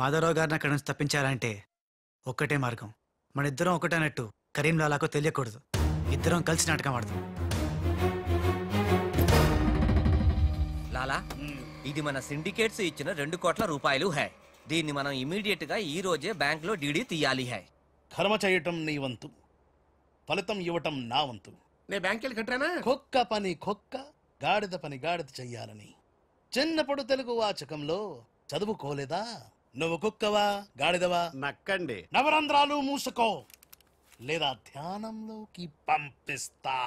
మాధవరావు గారిని అక్కడి నుంచి తప్పించాలంటే ఒక్కటే మార్గం. మన ఇద్దరం ఒకటన్నట్టు కరీంలాలాకు తెలియకూడదు. ఇద్దరం కలిసి నాటకం ఆడతాం. లాలా, ఇది మన సిండికేట్స్ ఇచ్చిన 2 కోట్ల రూపాయలు. హై, దీన్ని మనం ఇమీడియట్ గా ఈ రోజే బ్యాంక్ లో డీడీ తీయాలి. హై, కర్మ చేయటం నీ వంతు, ఫలితం ఇవ్వటం నా వంతు. నేను బ్యాంక్ వెళ్ళి కట్టానా? కుక్క పని కుక్క, గాడిద పని గాడిద చెయ్యాలని చిన్నప్పుడు తెలుగు వాచకంలో చదువుకోలేదా? నువ్వు కుక్కవా గాడిదవా? నక్కండి. నవరంధ్రాలు మూసుకో, లేదా ధ్యానంలోకి పంపిస్తా.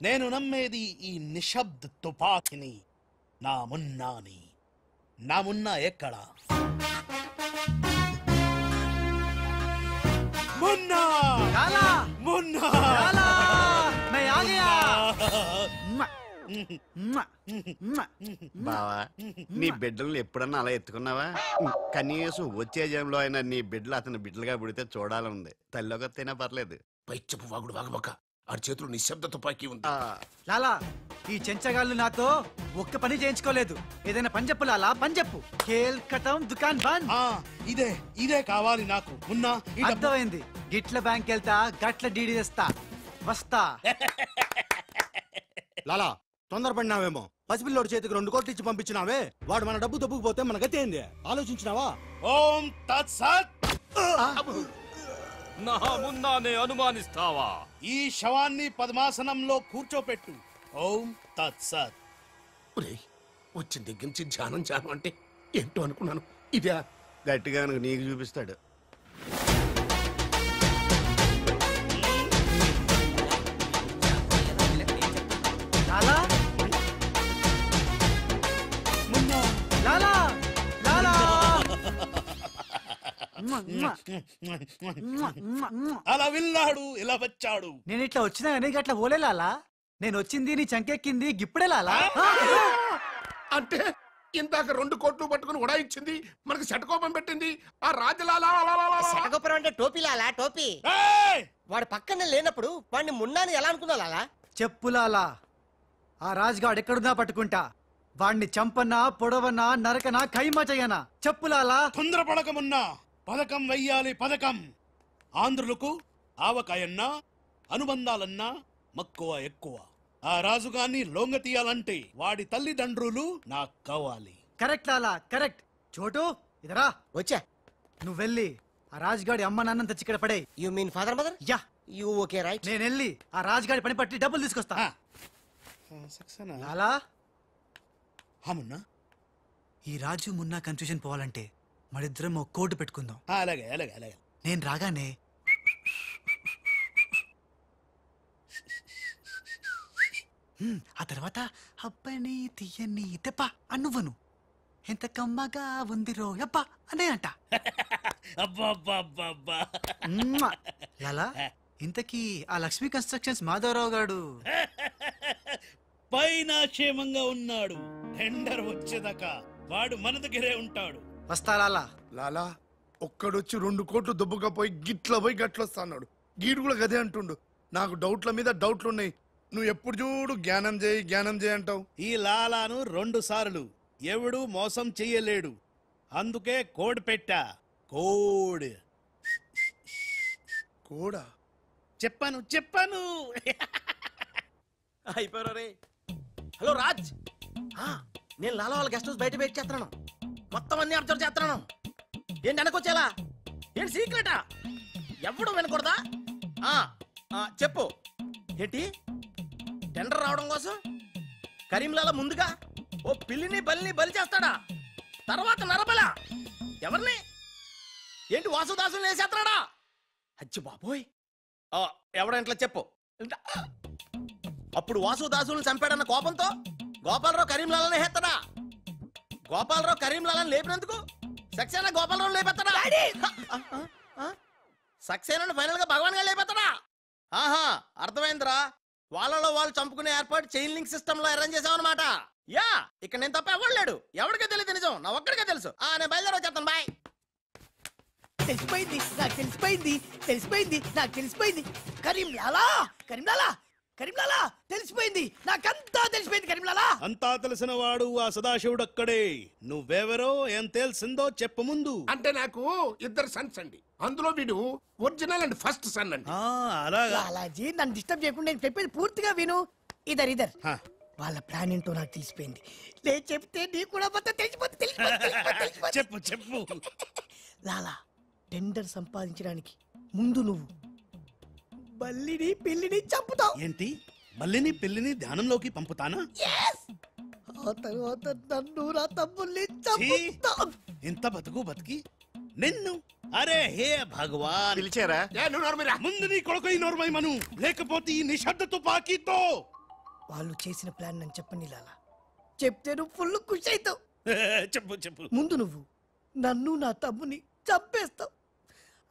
నేను నమ్మేది ఈ నిశ్శబ్ద తుపాకిని. నా మున్నాని. నా మున్నా ఎక్కడా? మున్నా! మున్నా! బావా, నీ బిడ్డలను ఎప్పుడన్నా అలా ఎత్తుకున్నావా? కనీసం వచ్చే జన్మలో అయినా నీ బిడ్డలు అతని బిడ్డలుగా పుడితే చూడాలనుంది. తల్లిలోకొత్తైనా పర్లేదు. పైచ్చపు వాగుడు వాగబోక. ఆ చేతులు నిశ్శబ్ద తుపాకీ ఉంది. లాలా, ఈ చెంచగాళ్ళు నాతో ఒక్క పని చేయించుకోలేదు. ఏదైనా పని చెప్పు లాలా, పని చెప్పు. కేల్ కటం దుకాన్ బంద్. ఇదే కావాలి నాకు. మున్నా, అర్థమైంది. గిట్ల బ్యాంక్ వెళ్తా, గట్ల డీడీ తెస్తా. వస్తా. లాలా, తొందరపడినావేమో. పసిపిల్లోడి చేతికి 2 కోట్లు ఇచ్చి పంపించినావే, వాడు మన డబ్బు దొబ్బుకుపోతే మన గతి ఏంది? ఆలోచించినావా? ఓం తత్సత్. నా మున్నానే అనుమానిస్తావా? ఈ శవాన్ని పద్మాసనంలో కూర్చోపెట్టు. ఓం తత్సత్. వచ్చిన దగ్గర నుంచి ధ్యానం అంటే ఏంటో అనుకున్నాను. ఇదే గట్టిగా నీకు చూపిస్తాడు. లాలా, మున్నా, లాలా, లాలా. అలా వెళ్ళాడు, ఇలా వచ్చాడు. నేను ఇట్లా వచ్చినా కానీ అట్లా పోలే లాలా. నేను వచ్చింది నీ చంకెక్కింది గిప్పుడే లాలా. అంటే ఇందాక 2 కోట్లు పట్టుకుని ఉడాయించింది, మనకు శటకోపం పెట్టింది ఆ రాజలాలా. శటకోపం అంటే టోపీ లాలా, టోపీ. వాడు పక్కన లేనప్పుడు వాడిని మున్నాని ఎలా అనుకున్నా లాలా? చెప్పు లాలా, ఆ రాజుగాడు ఎక్కడున్నా పట్టుకుంటా. వాణ్ణి చంపన్నా, పొడవన్నా, నరకనా, ఖైమా చెయ్యనా. చెప్పులాలా. తొందరపడకమున్నా పథకం వెయ్యాలి పథకం. ఆంధ్రులకు ఆవకాయన్నా అనుబంధాలన్నా మక్కువ ఎక్కువ. ఆ రాజుగాన్ని లొంగ తీయాలంటే వాడి తల్లిదండ్రులు నాకు కావాలి. కరెక్ట్ లాలా, కరెక్ట్. చోటు ఇదరా. వచ్చా. నువ్వు వెళ్ళి ఆ రాజుగాడి అమ్మ నాన్న తెచ్చి ఇక్కడ పడే. You mean father mother? Yeah. You okay right. నేను వెళ్ళి ఆ రాజుగాడి పని పట్టి డబ్బులు తీసుకొస్తా. లాలా. మున్నా, ఈ రాజు మున్నా కన్ఫ్యూజన్ పోవాలంటే మరిద్దరం ఒక కోటు పెట్టుకుందాం. అలాగే అలాగే అలాగే. నేను రాగానే ఆ తర్వాత అబ్బని తీయని తెప్ప అనువ్వను. ఎంత కమ్మగా ఉంది రోయప్ప అనే అంట. లాలా, ఇంతకీ ఆ లక్ష్మీ కన్స్ట్రక్షన్స్ మాధవరావు గారు పైన క్షేమంగా ఉన్నాడు. టెండర్ వచ్చేదాకా వాడు మన దగ్గరే ఉంటాడు. వస్తా లాలా. లాలా ఒక్కడొచ్చి 2 కోట్లు దుబ్బకపోయి గిట్ల పోయి గట్లొస్తాడు. గీడు కూడా గదే అంటుండు. నాకు డౌట్ల మీద డౌట్లున్నాయి. నువ్వు ఎప్పుడు చూడు జ్ఞానం చేయి అంటావు. ఈ లాలాను 2 సార్లు ఎవడు మోసం చెయ్యలేడు. అందుకే కోడ్ పెట్టా. కోడ్. కోడా? చెప్పాను. అయిపోయారు రే. హలో రాజ్, నేను లాలా వాళ్ళ గెస్ట్ హౌస్ బయట వెయిట్ చేస్తున్నాను. మొత్తం అన్ని అబ్జర్వ్ చేస్తున్నాను. ఏంటి వెనకొచ్చేలా? ఏంటి సీక్రెటా? ఎవడు వినకూడదా? చెప్పు. ఏంటి టెండర్ రావడం కోసం కరీంలాలా ముందుగా ఓ పిల్లిని బలిని బలి చేస్తాడా? తర్వాత నరబల ఎవరిని? ఏంటి వాసుదాసుని వేసేస్తాడా? అచ్చి బాబోయ్, ఎవడంట్లా చెప్పు. అప్పుడు వాసుదాసులను చంపాడన్న కోపంతో గోపాలరావు కరీంలాలని హేస్తాడా? గోపాలరావు కరీంలాలని లేపినందుకు సక్సేనా గోపాలరావు లేపెత్తాడా? సక్సేనాను ఫైనల్ గా భగవాన్ గా లేపెత్తాడా? ఆహా, అర్థమైందిరా. వాళ్ళలో వాళ్ళు చంపుకునే ఏర్పాటు చైన్ లింక్ సిస్టమ్ లో అరేంజ్ చేసామన్నమాట. యా, ఇక్కడ నేను తప్ప ఎవరు లేడు. ఎవరికే తెలియదు నిజం, నా ఒక్కడికే తెలుసు. నేను బయలుదేరి వచ్చేస్తాను. బాయ్. తెలిసిపోయింది నాకు, తెలిసిపోయింది నాకు, తెలిసిపోయింది. కరీంలాలా తెలిసిపోయింది నాకంతా, తెలిసిపోయింది కరీంలాలా. అంతా తెలిసిన వాడు ఆ సదాశివుడు అక్కడే. నువ్వెవరో ఏం తెలిసిందో చెప్పు ముందు. అంటే నాకు 2 సన్స్ అండి. అందులో వీడు ఒరిజినల్ అండ్ ఫస్ట్ సన్ అండి. లాలాజీ నన్ను డిస్టర్బ్ చేయకుండా నేను చెప్పేది పూర్తిగా విను. ఇదర్ వాళ్ళ ప్లాన్ ఏంటో నాకు తెలిసిపోయింది. నేను చెప్తే నీకు కూడా మొత్తం తెలిసిపోతుంది. చెప్పు. లాలా, టెండర్ సంపాదించడానికి ముందు నువ్వు బల్లిని పిల్లిని చంపుతావు. ఏంటి? బల్లిని పిల్లిని ధ్యానంలోకి పంపుతానా? ఆ తర్వాత నన్ను నా తమ్ముల్ని చంపుతావు. ఇంత బతికి నిన్ను. అరే హే భగవాన్, పిలిచారా? ముందు నీ కొడుకు ఈ నోర్మై మను, లేకపోతే ఈ నిశ్శబ్ద తుపాకీతో. వాళ్ళు చేసిన ప్లాన్ నన్ను చెప్పండి లాలా. చెప్తే నువ్వు ఫుల్ ఖుషి అవుతావు. చెప్పు. ముందు నువ్వు నన్ను నా తమ్ముని చంపేస్తావు.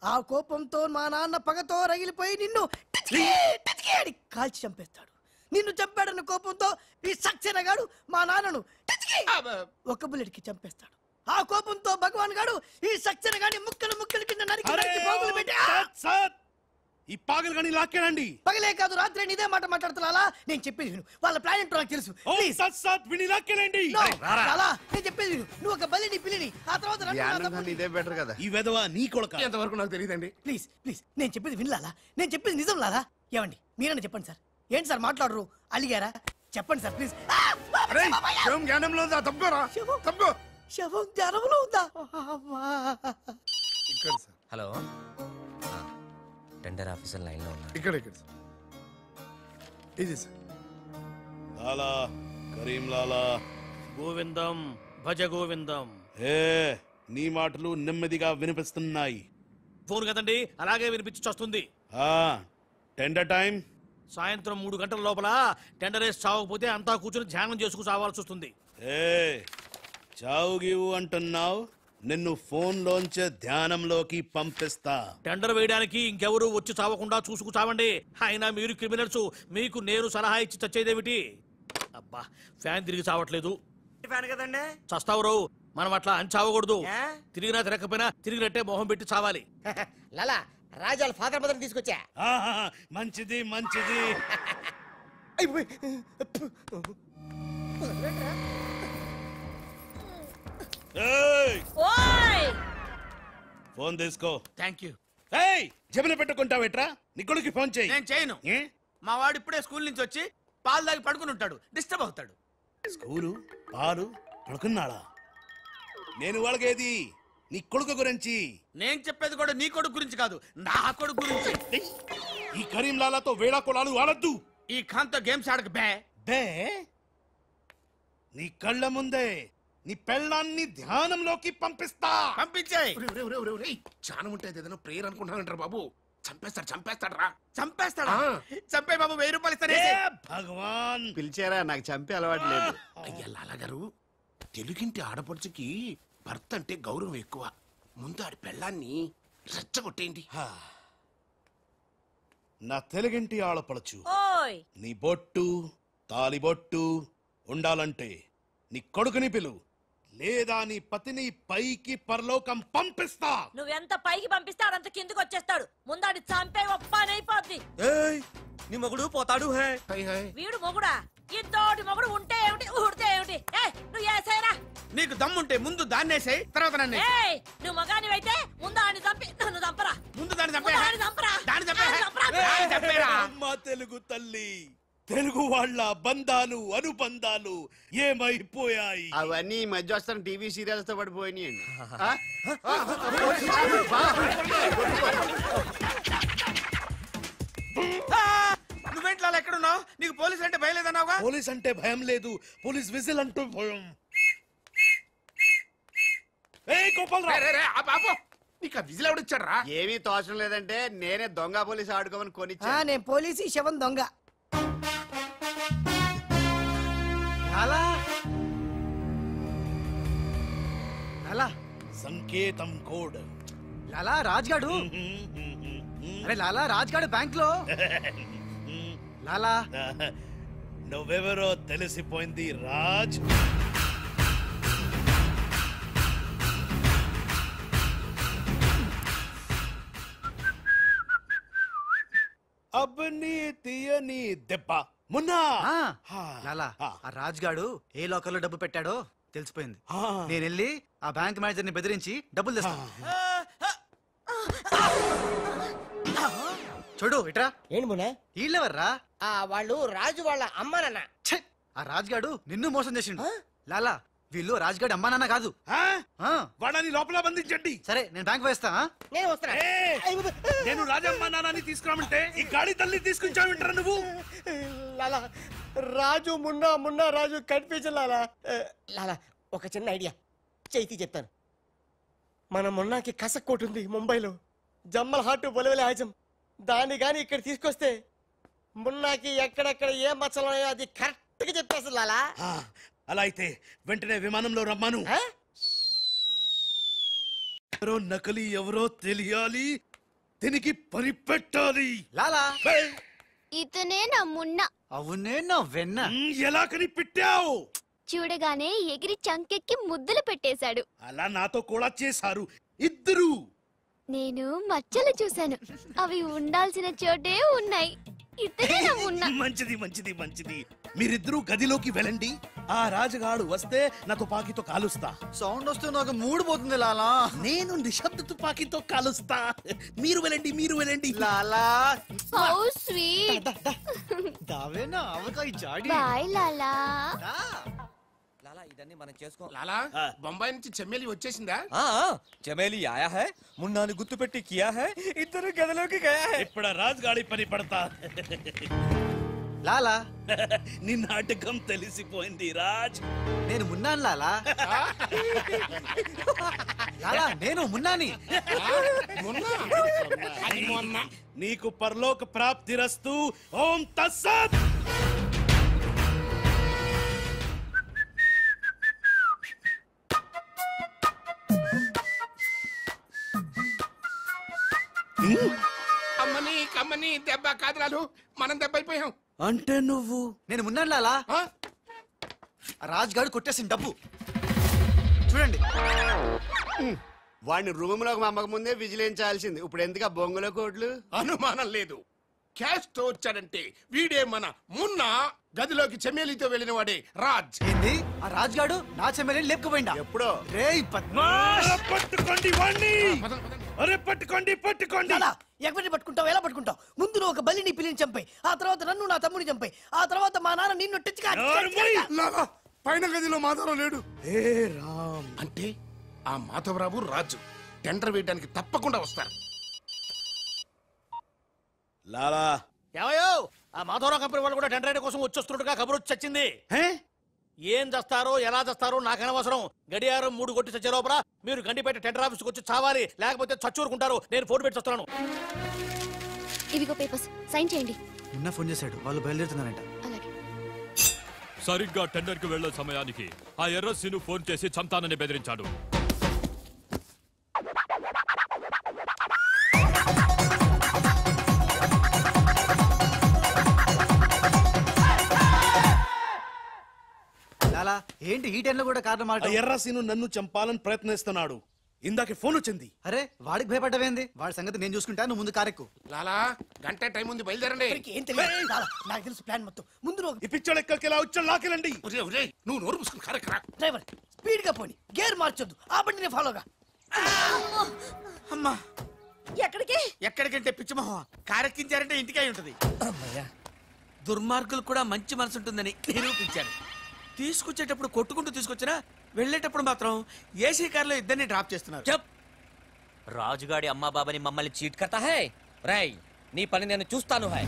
ఆ కోపంతో మా నాన్న పగతో రగిలిపోయి నిన్ను టచ్కి కాల్చి చంపేస్తాడు. నిన్ను చంపాడన్న కోపంతో ఈ సక్సేనా గాడు మా నాన్నను ఒక బుల్లెట్కి చంపేస్తాడు. ఆ కోపంతో భగవాన్ గాడు ఈ సక్సేనా గాని ముక్కలు కింద నరికి పోగులు పెట్టి ఈ పాగలు గాని లాక్కేనండి. పగలే కాదు రాత్రి ఇదే మాట మాట్లాడుతున్నా. నేను చెప్పేది విను. వాళ్ళ ప్లాన్ ఏంటో నాకు తెలుసు. నేను చెప్పేది విను. నువ్వు ఒక బలిని పిల్లిని, ఆ తర్వాత ఇదే బెటర్ కదా. ఈ వెధవ నీ కొడుక. ఎంతవరకు నాకు తెలియదండి. ప్లీజ్ నేను చెప్పేది వినలాలా. నేను చెప్పేది నిజం లాలా. ఏమండి మీరన్నా చెప్పండి సార్. ఏంటి సార్ మాట్లాడరు? అలిగారా? చెప్పండి సార్ ప్లీజ్. శవం జ్ఞానంలో ఉందా? హలో, టెండర్ ఆఫీసర్ లైన్ లో ఉన్నారు. ఇక్కడ ఇది సార్. లాలా, కరీం లాలా. గోవిందం భజ గోవిందం. నీ మాటలు నెమ్మదిగా వినిపిస్తున్నాయి. ఫోన్ కదండి, అలాగే వినిపించొస్తుంది. టెండర్ టైం సాయంత్రం 3 గంటల లోపల టెండర్ వేసి చావకపోతే అంతా కూర్చొని ధ్యానం చేసుకు చావాల్సి వస్తుంది. చావు గీవు అంటున్నావు. నిన్ను ఫోన్ లోంచే ధ్యానంలోకి పంపిస్తా. టెండర్ వేయడానికి ఇంకెవరు వచ్చి చావకుండా చూసుకు చావండి. అయినా మీరు క్రిమినల్స్, మీకు నేను సలహా ఇచ్చి చచ్చేదేమిటి? అబ్బా, ఫ్యాన్ తిరిగి చావట్లేదు. ఫ్యాన్ కదండి. చస్తావు. మనం అట్లా అని చావకూడదు. తిరిగినా తిరగకపోయినా తిరిగినట్టే మొహం పెట్టి చావాలి. లాలా, రాజాల ఫాదర్ మదర్ తీసుకొచ్చా. మంచిది. ఫోన్ తీసుకో. Thank you. జబిలో పెట్టుకుంటావేట్రా? నీ కొడుకు ఫోన్ చేయి. నేను చేయను. మా వాడు ఇప్పుడే స్కూల్ నుంచి వచ్చి పాలు తాగి పడుకుని ఉంటాడు, డిస్టర్బ్ అవుతాడు. స్కూలు పాలు పడుకున్నాడా? నేను వాళ్ళకేది నీ కొడుకు గురించి. నేను చెప్పేది కూడా నీ కొడుకు గురించి కాదు, నా కొడుకు గురించి. ఈ కరీంలాలాతో వేళా కొలాలు ఆడద్దు. ఈ ఖాన్తో గేమ్స్ ఆడక బే బే. నీ కళ్ళ ముందే నీ పెళ్ళాన్ని ధ్యానంలోకి పంపిస్తా. పంపించాయి. ధ్యానం ఉంటే ఏదైనా ప్రేయర్ అనుకుంటానంటారు బాబు. చంపేస్తాడు రా. చంపేస్తాడా? చంపే బాబు 1000 రూపాయలు ఇస్తానే. భగవాన్ పిలిచారా? నాకు చంపే అలవాటు లేదు. అయ్యా లాలగారు, తెలుగింటి ఆడపడుచుకి భర్త అంటే గౌరవం ఎక్కువ. ముందు ఆడి పెళ్ళాన్ని రెచ్చగొట్టేయండి. నా తెలుగింటి ఆడపడచ్చు ఓయ్ నీ బొట్టు తాలిబొట్టు ఉండాలంటే నీ కొడుకుని పిలు, లేదా నీ పతిని పైకి పరలోకం పంపిస్తా. నువ్వెంత పైకి పంపిస్తాడంత కిందకి వచ్చేస్తాడు. ముందాడి చంపే ఒప్పనైపోద్ది. నీ మొగుడు పోతాడు హే. వీడు మొగుడా? ఇద్దోటి మొగుడు ఉంటే ఏమిటి, ఊడితే ఏమిటి? నువ్వు ఏసేరా. నీకు దమ్ముంటే ముందు దాన్నేసేయ్, తర్వాత నన్ను. నువ్వు మగానివైతే ముందు ఆడిని చంపి నన్ను చంపరా. ముందు దాన్ని చంపే. దాన్ని చంపేరా. అమ్మా తెలుగు తల్లి, తెలుగు వాళ్ళ బంధాలు అనుబంధాలు ఏమైపోయాయి? అవన్నీ ఈ మధ్య వస్తున్న టీవీ సీరియల్స్ తో పడిపోయినాయండి. నువ్వేంట్లో ఎక్కడున్నావు? నీకు పోలీస్ అంటే భయం లేదన్నావుగా? పోలీస్ అంటే భయం లేదు, పోలీస్ విజిల్ అంటూ భయం. నీకు విజిల్ ఎవడిచ్చారా? ఏమీ తోచడం లేదంటే నేనే దొంగ పోలీస్ ఆడుకోమని కొనిచ్చా. నేను పోలీసు శవం దొంగ. లాలా సంకేతం కోడ్. లాలా రాజ్గాడు. అరే లాలా రాజ్గాడు బ్యాంక్ లో. లాలా నువ్వెవరో తెలిసిపోయింది రాజ్. అబ్బని తీయని దెబ్బ మున్నా. లాలా ఆ రాజ్గాడు ఏ లోకల్లో డబ్బు పెట్టాడో తెలిసిపోయింది. నేను వెళ్ళి ఆ బ్యాంక్ మేనేజర్ ని బెదిరించి డబ్బులు తెస్తాను. చూడు ఇట్రా. ఏంటి మున్నా? వీళ్ళెవర్రా? వాళ్ళు రాజు వాళ్ళ అమ్మానన్న. ఆ రాజ్గాడు నిన్ను మోసం చేసిండు. లాలా వీళ్ళు రాజ్గాడు అమ్మా నాన్న కాదు. వాళ్ళని లోపల బంధించండి. సరే నేను బ్యాంక్ వేస్తా. నేను వస్తున్నా. నేను రాజమ్మ నాన్నని తీసుకురామంటే ఈ గాడి తల్లి తీసుకొచ్చావింటారా నువ్వు? లాలా రాజు మున్నా, మున్నా రాజు కన్ఫ్యూజన్. లాలా లాలా ఒక చిన్న ఐడియా చేతి చెప్తాను. మన మున్నాకి కసక్కోటు ఉంది ముంబైలో, జమ్మల్ హాటు బొలవెల హాజం. దాన్ని గాని ఇక్కడ తీసుకొస్తే మున్నాకి ఎక్కడెక్కడ ఏ మచ్చలు ఉన్నాయో అది కరెక్ట్ గా చెప్పేస్తుంది. లాలా అలా అయితే వెంటనే విమానంలో రమ్మాను. ఎవరో నకలి ఎవరో తెలియాలి, దీనికి పని పెట్టాలి. లాలా ఇతనే నా మున్న. అవునే నా వెన్న. ఎలా కనిపెట్టావు? చూడగానే ఎగిరి చంకెక్కి ముద్దులు పెట్టేశాడు. అలా నాతో కూడా చేశారు ఇద్దరు. నేను మచ్చలు చూశాను, అవి ఉండాల్సిన చోటే ఉన్నాయి. ఇతనే నా మున్న. మంచిది మంచిది మంచిది. మీరిద్దరూ గదిలోకి వెళ్ళండి. ఆ రాజుగాడు వస్తే నా తుపాకీతో కాలుస్తా. సౌండ్ వస్తే నాకు మూడు పోతుంది లాలా. నేను నిశ్శబ్ద తుపాకీతో కాలుస్తా. మీరు వెళ్ళండి, మీరు వెళ్ళండి. లాలా how sweet. దావేనా avakaya Jadi. Bye లాలా. లాలా ఇదన్నీ మనం చేసుకో. లాలా బొంబాయి నుంచి చెమ్మేలి వచ్చేసిందా? చమేలి ఆయా హై, మున్నాని గుర్తు పెట్టి కియా హై, ఇద్దరు గదిలోకి గయా హై. ఇప్పుడు రాజుగాడి పని పడతా. లాలా నీ నాటకం తెలిసిపోయింది రాజ్. నేను మున్నాను లాలా. లాలా నేను మున్నాని. నీకు పరలోక ప్రాప్తిరస్తు. ఓం తస్సత్. అమ్మని కమ్మని దెబ్బ కాదురాలు, మనం దెబ్బ అయిపోయాం. అంటే నువ్వు? నేను మున్నాను లాలా. రాజ్గాడు కొట్టేసిన డబ్బు చూడండి. వాడిని రూమ్ లోకి మమ్మక ముందే విజిలించాల్సింది. ఇప్పుడు ఎందుకు బొంగులో కోట్లు? అనుమానం లేదు, క్యాష్ తో వచ్చాడంటే వీడే మన మున్న గదిలోకి చెమ్మేలితో వెళ్ళిన వాడే రాజ్. ఏంది ఆ రాజ్గాడు నా చెమ్మేలిని లేపుకుపోయిందా? ఎప్పుడో. రేయ్ పట్టుకోండి వాణ్ణి. అరే పట్టుకోండి పట్టుకోండి. ఎవరిని పట్టుకుంటావు, ఎలా పట్టుకుంటావు? ముందు నువ్వు ఒక బలిని పిల్లిని చంపాయి, ఆ తర్వాత నన్ను నా తమ్ముని చంపాయి, ఆ తర్వాత మా నాన్న నిన్ను పైన గదిలో మాధవరావు లేడు. ఏ రామ్ అంటే ఆ మాధవరావు రాజు టెండర్ వేయడానికి తప్పకుండా వస్తారు. లాలా ఏమయ్యో ఆ మాధవరావు కంపెనీ వాళ్ళు కూడా టెండర్ కోసం వచ్చేస్తున్నట్టుగా కబురు వచ్చి చచ్చింది. ఏం చేస్తారో ఎలా చేస్తారో నాకు అనవసరం. గడియారం 3 కొట్టి చచ్చే లోపల మీరు గండిపేట టెండర్ ఆఫీస్కి వచ్చి చావాలి, లేకపోతే చచ్చూరుకుంటారు. నేను ఫోన్ పెట్టి వస్తున్నాను. ఇవిగో పేపర్స్, సైన్ చేయండి. నిన్న ఫోన్ చేశాడు, వాళ్ళు బయలుదేరుతున్నారంట. సరిగ్గా టెండర్ కి వెళ్లే సమయానికి ఆ ఎర్రసీను ఫోన్ చేసి చంతానని బెదిరించాడు. లాలా ఏంటి ఈ టైంలో కూడా కారణం మాట? ఎర్రసీను నన్ను చంపాలని ప్రయత్నిస్తున్నాడు. ఇందాక ఫోన్ వచ్చింది. అరే వాడికి భయపడ్డవేంది? వాడి సంగతి నేను చూసుకుంటా, నువ్వు ముందు కారెక్కు. లాలా గంట టైం ఉంది, బయలుదేరండి. ఏం తెలియదు లాలా, నాకు తెలుసు ప్లాన్ మొత్తం. ముందు నువ్వు ఈ పిచ్చోడు ఎక్కడికి ఇలా వచ్చాడు, లాకెళ్ళండి. నువ్వు నోరు పుసుకుని కారెక్కరా. డ్రైవర్ స్పీడ్ గా పోని, గేర్ మార్చొద్దు, ఆ బండిని ఫాలోగా. అమ్మా ఎక్కడికి? ఎక్కడికంటే పిచ్చిమోహం కారెక్కించారంటే ఇంటికి అయి ఉంటది. దుర్మార్గులు కూడా మంచి మనసు ఉంటుందని నిరూపించారు. తీసుకొచ్చేటప్పుడు కొట్టుకుంటూ తీసుకొచ్చినా వెళ్ళేటప్పుడు మాత్రం ఏసీ కార్లో ఇద్దరిని డ్రాప్ చేస్తున్నారు. రాజుగాడి అమ్మా బాబాని మమ్మల్ని చీట్ కర్తా హై. రై నీ పని నేను చూస్తాను. హై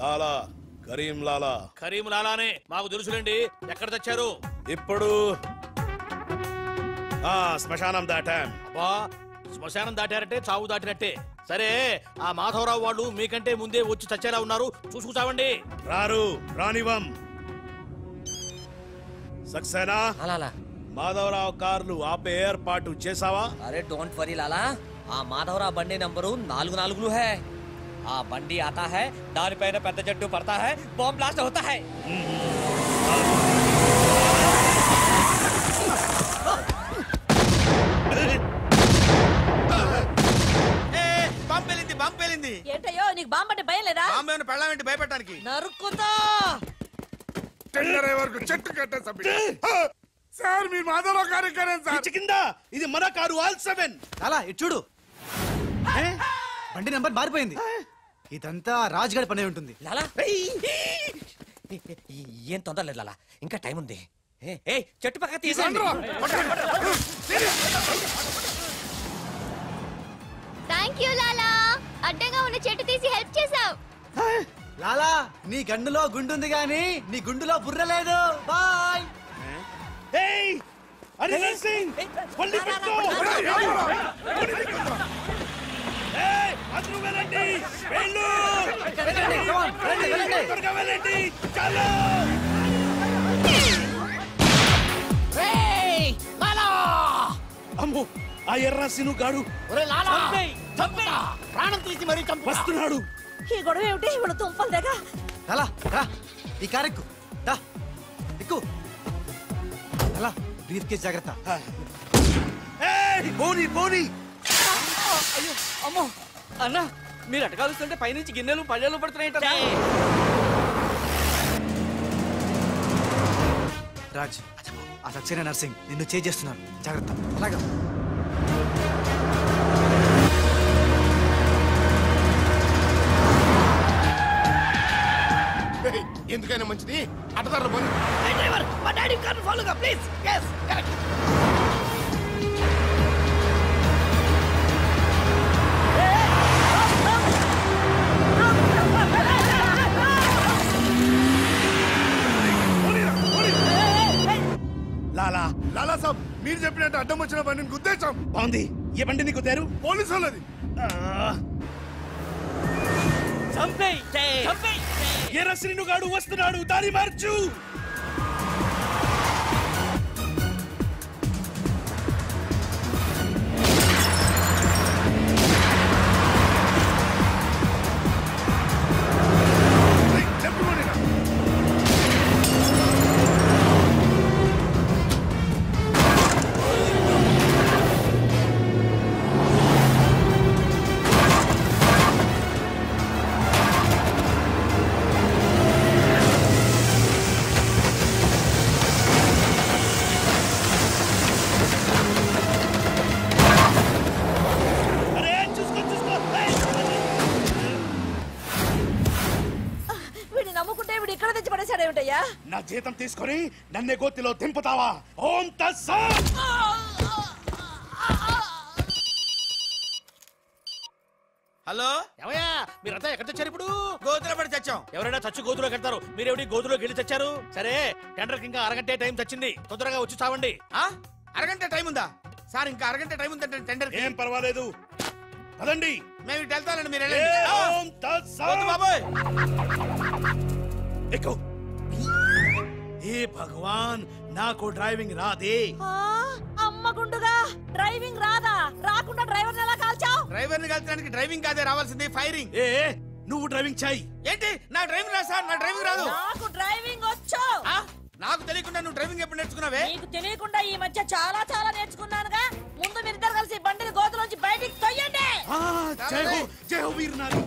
లాలా కరీం లాలా. కరీం లాలానే మాకు తెలుసులేండి. ఎక్కడ తెచ్చారు? ఇప్పుడు శ్మశానం దాటాం. అబ్బా శ్మశానం దాటారంటే చావు దాటినట్టే. సరే ఆ మాధవరావు వాళ్ళు మీకంటే ముందే వచ్చి చచ్చేలా ఉన్నారు, చూసుకుచావండి. రారు రానివం. సక్సేనా మాధవరావు కార్లు ఆపే ఏర్పాటు చేసావా? అరే డోంట్ వరీ లాలా, ఆ మాధవరావు బండి నంబరు 44 है. ఆ బండి आता है, దానిపైన పెద్ద జట్టు పడతా है, బాంబ్ బ్లాస్ట్ होता है. బాంబేలింది. ఏంటయ్యో నీకు బాంబ్ అంటే భయం లేదా? బాంబే పెళ్ళామేంటి భయపెట్టడానికి? నరుకుతా. టెండర్ వరకు చెట్టు కట్టేసాం సార్. మీ మాధవరావు కార్యక్రమం సార్ కింద ఇది మన కారు ఆల్7. అలా ఇటు చూడు, బండి నెంబర్ మారిపోయింది. ఇదంతా రాజ్గాడి పనే ఉంటుంది. లాలా ఏం తొందర లేదు లాలా, ఇంకా టైం ఉంది. చెట్టు పక్క తీసేయండి. థ్యాంక్ యూ లాలా, అడ్డంగా ఉన్న చెట్టు తీసి హెల్ప్ చేసావు. లాలా నీ గన్నులో గుండుంది గాని నీ గుండులో బుర్ర లేదు. బాయ్. అమ్మో ఆ ఎర్రసీను గాడు ప్రాణం తీసి మరీ వస్తున్నాడు. ఈ గొడవ ఏమిటి? మన తుంపలు దగ్గర. లాలా రా, ఈ కారెక్కు దా, ఎక్కు. లాలా బ్రీఫ్ కేస్ జాగ్రత్త. పోనీ పోనీ. అయ్యో అమ్మో అన్నా, మీరు అటకాలుస్తుంటే పైనుంచి గిన్నెలు పళ్ళెలు పడుతున్నాయి. రాజ్ ఆ సక్సేనా నర్సింగ్ నిన్ను చేస్తున్నారు, జాగ్రత్త. అలాగా ఎందుకైనా మంచిది అటదారులు పోనీ. డ్రైవర్ మా డాడీ కార్ని ఫాలోగా please. yes correct. Lala Lala సాబ్ మీరు చెప్పినట్టు అడ్డం వచ్చిన బండిని గుద్దేశాం. బాగుంది. ఏ బండి నీకు తేరు? పోలీసు వాళ్ళది. ఎర్రసీను గాడు వస్తున్నాడు, దారి మార్చు. నా జీతం తీసుకొని నన్నే గోతిలో దింపుతావా? ఓం తత్సత్. హలో ఏమయ్యా మీరంతా ఎక్కడ తెచ్చారు ఇప్పుడు? గోతులో పడి చచ్చాం. ఎవరైనా చచ్చి గోతులో కడతారు, మీరేమిటి గోతులోకి వెళ్ళి తెచ్చారు? సరే టెండర్కి ఇంకా అరగంటే టైం తెచ్చింది, తొందరగా వచ్చి చావండి. అరగంట టైం ఉందా సార్? ఇంకా అరగంట టైం ఉందంటే టెండర్ ఏం పర్వాలేదు, పదండి. మేము ఇటు వెళ్తానండి, మీరు ఓం తత్సత్. బాబాయ్ ఎక్కు. ఏ భగవాన్, నాకు డ్రైవింగ్ రాదే. అమ్మ గుండుగా డ్రైవింగ్ రాదా? రాకుండా డ్రైవర్ ఎలా కాల్చావు? డ్రైవర్ ని కాల్చడానికి డ్రైవింగ్ కాదే రావాల్సింది, ఫైరింగ్. ఏ నువ్వు డ్రైవింగ్ చేయి. ఏంటి నా డ్రైవింగ్ రా సార్? నా డ్రైవింగ్ రాదు. నాకు డ్రైవింగ్ వచ్చు. నాకు తెలియకుండా నువ్వు డ్రైవింగ్ ఎప్పుడు నేర్చుకున్నావే? నీకు తెలియకుండా ఈ మధ్య చాలా చాలా నేర్చుకున్నానుగా. ముందు మీరిద్దరు కలిసి బండిని గోతులోంచి బయటికి తొయ్యండి. జై హో, జై హో వీర్ నారి.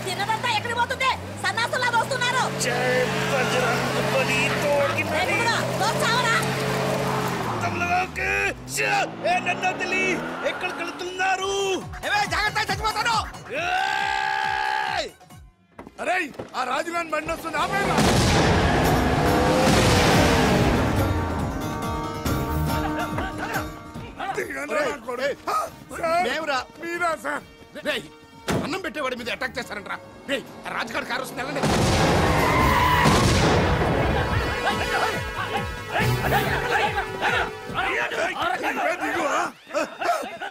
తినదంతా ఎక్కడికి పోతుంది? సన్నాసులా దోస్తున్నారు. జై బజరంగ్ బలి తోడి నరి. దోస్తావరా? తమలకి ఏ నన్ను వదిలి ఎక్కడికి వెళ్తున్నారు? జాగ్రత్త, చచ్చిపోతాను. అరే ఆ రాజుగాని బండి వస్తుంది, ఆపేరా. మీరా సార్? అన్నం పెట్టేవాడి మీద అటాక్ చేస్తారంటరా. రాజుగారి కారు వస్తుంది, వెళ్ళండి.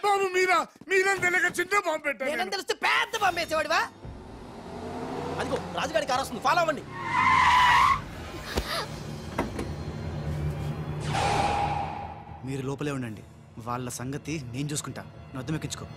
బాబు మీరని తెలియక చిన్న బాంబు పెట్టాను. తెలిస్తే పెద్ద బాంబు వేసేవాడివా? అదిగో రాజుగారి కారు వస్తుంది, ఫాలో అవ్వండి. మీరు లోపలే ఉండండి, వాళ్ళ సంగతి నేను చూసుకుంటా. నొద్దం ఎక్కించుకో.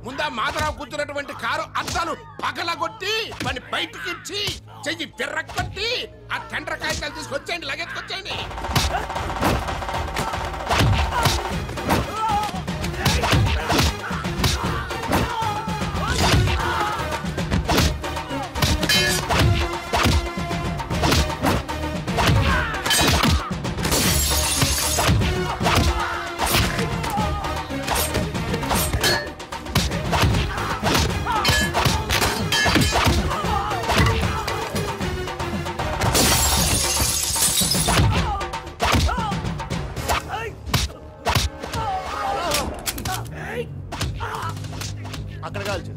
ముందా మాధరావు కూర్చున్నటువంటి కారు అద్దాలు పగలగొట్టి మన బయటికి ఇచ్చి చెయ్యి తిర్రకొట్టి ఆ టెండర్ కాగితాలు తీసుకొచ్చేయండి, లగెత్తుకొచ్చేయండి. అక్కడ కాల్చు.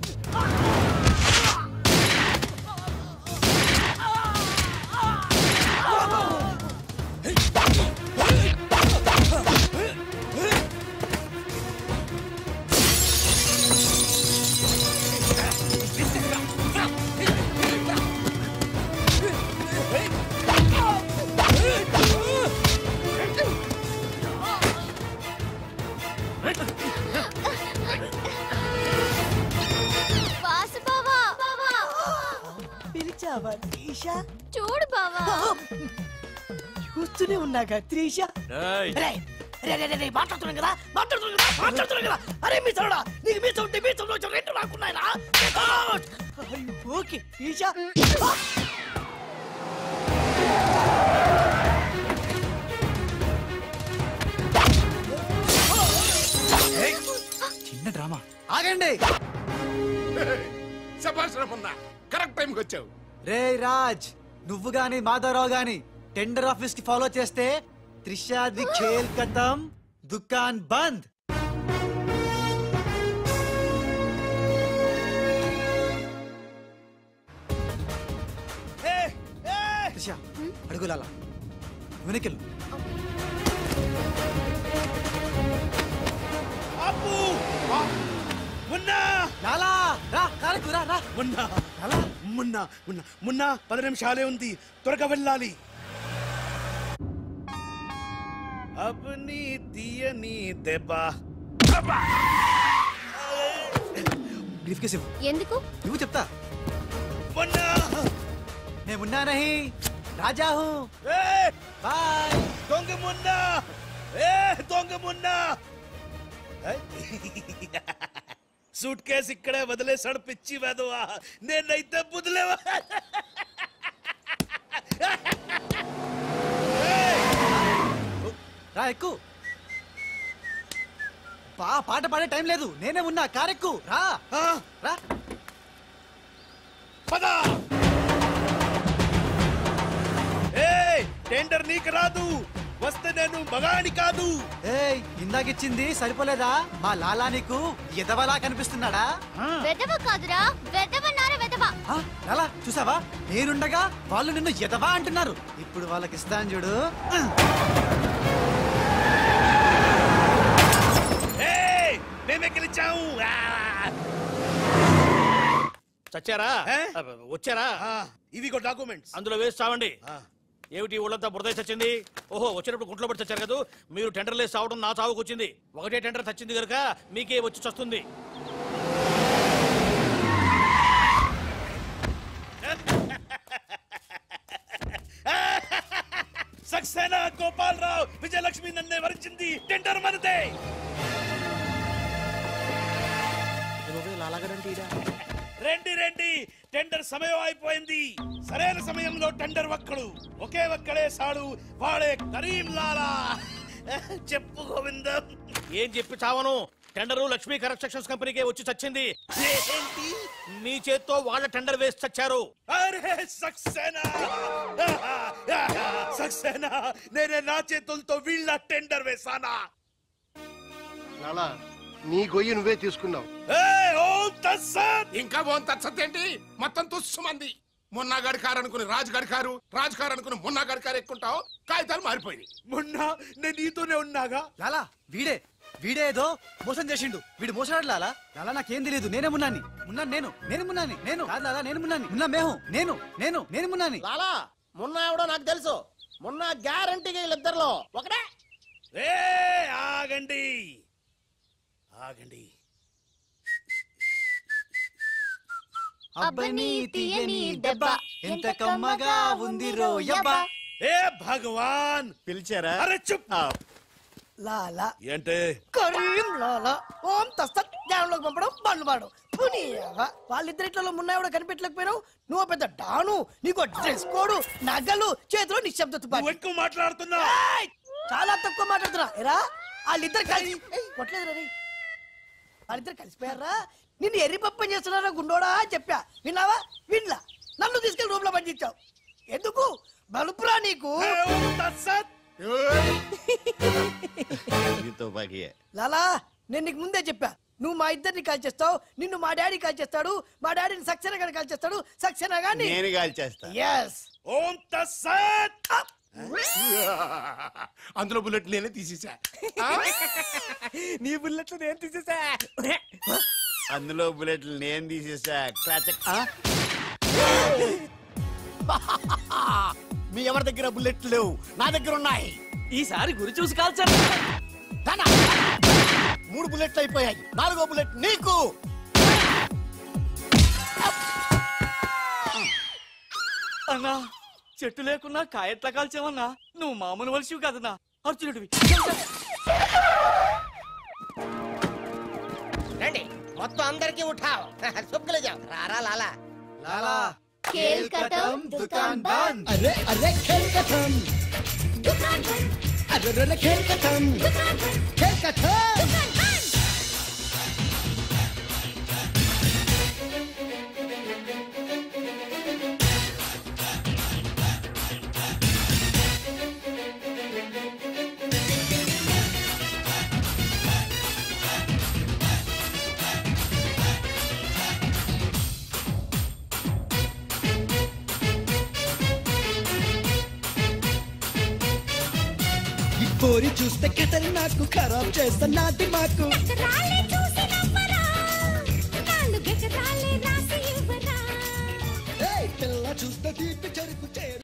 పిలిచావా త్రీషా? చూడు బావా, చూస్తూనే ఉన్నాగా త్రీషా. మాట్లాడుతున్నాం కదా. అరే మీ చూడా, నీకు మీ ఉంటే మీ చూడ రెండు నాకున్నాయినా. ఓకే త్రీషా. చిన్న డ్రామా. ఆగండి. శభాష్, కరెక్ట్ టైంకి వచ్చావు. రే రాజ్, నువ్వు గాని మాధవరావు గాని టెండర్ ఆఫీస్ కి ఫాలో చేస్తే త్రిషాది ఖేల్ ఖతం, దుకాన్ బంద్. త్రిష అడుగులాల వెనకెళ్ళు. అప్పు మున్నా లాలా రా, కారకు రా రా. మున్నా మున్నా మున్నా మున్నా 10 నిమిషాలే ఉంది, త్వరగా వెళ్ళాలి. అబ్ని తీయని దెబ్బ. బ్రీఫ్ కేసు ఎందుకు? నువ్వు చెప్తా. మున్నా मैं मुन्ना नहीं, राजा हूँ. బాయ్. దొంగ మున్నా, దొంగ మున్నా. సూట్ కేసు ఇక్కడే వదిలేసాడు పిచ్చి వెదవా. నేనైతే బుదిలేవా. రా ఎక్కు. పాట పాడే టైం లేదు, నేనే ఉన్నా. కారెక్కు రా. రా పదా. టెండర్ నీకు రాదు, వస్తే నేను మగాని కాదు. ఇందాకిచ్చింది సరిపోలేదా? మా లాలా నీకు ఎదవలా కనిపిస్తున్నాడా? వెదవ కాదురా, వెదవన్నారా వెదవ. లాలా చూసావా, నేనుండగా వాళ్ళు నిన్ను ఎదవా అంటున్నారు. ఇప్పుడు వాళ్ళకి ఇస్తాను చూడు. మేమే గెలిచాము. చచ్చారా? వచ్చారా? ఇవిగో డాక్యుమెంట్స్. అందులో వేసి చావండి. ఏమిటి ఊళ్ళంతా బురద చచ్చింది? ఓహో, వచ్చినప్పుడు గుంట్లో పడి చచ్చారు కదా. మీరు టెండర్లు వేసి చావడం నా చావుకు వచ్చింది. ఒకటే టెండర్ చచ్చింది కనుక మీకే వచ్చి చస్తుంది. సక్సేనా, గోపాలరావు, విజయలక్ష్మి నన్నే వరించింది. టెండర్ మనదే. రండి రండి, టెండర్ సమయం అయిపోయింది. సరైన సమయంలో టెండర్ ఒక్కడు, ఒకే ఒక్కడే సాడు, వాడే కరీం లాలా. చెప్పు గోవిందం. ఏం చెప్పి చావను? టెండరు లక్ష్మీ కన్స్ట్రక్షన్స్ కంపెనీకే వచ్చి చచ్చింది. మీ చేత్తో వాళ్ళ టెండర్ వేసి చచ్చారు. అరే సక్సేనా, సక్సేనా, నేనే నా చేతులతో వీళ్ళ టెండర్ వేసానా? లాలా, నీ గొయ్యి నువ్వే తీసుకున్నావు. ఇంకా ఓన్ తత్సత్ ఏంటి? మొత్తం తుస్సుమంది. మున్నాగాడి కారు అనుకుని రాజుగాడి కారు, రాజుగారు అనుకుని మున్నాగాడి కారు ఎక్కుంటావు. కాగితాలు మారిపోయింది. మొన్నా నేను నీతోనే ఉన్నాగా. లాలా వీడే ఏదో మోసం చేసిండు. వీడు మోసడాడు లాలా. లాలా నాకేం తెలియదు, నేనే మున్నాని. నేను మున్నాని. నేను కాదు లాలా, నేను మున్నాని. మున్నా మేహు. నేను మున్నాని. లాలా మున్నా ఎవడో నాకు తెలుసు. మున్నా గ్యారంటీగా వీళ్ళిద్దరిలో ఒకటే. ఆగండి ఆగండి. అబ్బని తీయని దెబ్బ ఎంత కమ్మగా ఉంది రోయబ్బా. ఏ భగవాన్, పిలిచారా? అరే చుప్. లాలా ఏంటే? కరీం లాలా ఓం తస్తత్ జ్ఞానంలోకి పంపడం బండ్లు పాడు. వాళ్ళిద్దరిట్లో మున్నాయి కూడా కనిపెట్టలేకపోయినావు. నువ్వు పెద్ద డాను, నీకు డ్రెస్ కోడు, నగలు, చేతిలో నిశ్శబ్ద తుపాకీ. ఎక్కువ మాట్లాడుతున్నా. చాలా తక్కువ మాట్లాడుతున్నా. ఎరా వాళ్ళిద్దరు కలిసి కొట్టలేదు రీ. వాళ్ళిద్దరు కలిసిపోయారా? నిన్ను ఎర్రి పప్పని చేస్తున్నారా గుండోడా అని చెప్పా. విన్నావా? వినలా. నన్ను తీసుకెళ్లి రూమ్ లో పండించావు. ఎందుకు? బలుపురా నీకు. లాలా నేను నీకు ముందే చెప్పా, నువ్వు మా ఇద్దరిని కాల్ చేస్తావు, నిన్ను మా డాడీ కాల్ చేస్తాడు, మా డాడీని సక్సేనా గారిని కాల్ చేస్తాడు, సక్సేనా గారిని నేను కాల్ చేస్తా. yes ఓం తస్సత్. అందులో బుల్లెట్ నేనే తీసేసా. నీ బుల్లెట్లు నేను తీసేసా. అందులో బుల్లెట్లు నేను తీసేసా. మీ ఎవరి దగ్గర బుల్లెట్లు లేవు, నా దగ్గర ఉన్నాయి. ఈసారి గురి చూసి కాల్చారు. 3 బుల్లెట్లు అయిపోయాయి. 4వ బుల్లెట్ నీకు. అన్నా చెట్టు లేకున్నా కాయట్లా కాల్చావన్నా. నువ్వు మామూలు వలసివి కదన్నా, అర్జునుడివి. రండి మొత్తం అందరికీ ఉఠావ్. సుబ్బులు జావ్. రారా లాలా. లాలా खेल खत्म दुकान बंद. अरे खेल खत्म दुकान बंद. अरे खेल खत्म दुकान बंद. खेल खत्म दुकान बंद. పోరి చూస్తే కథలు నాకు ఖరాబ్ చేస్తా నాటి మాకు. పిల్ల చూస్తే తీపి చెరుకు చేరు.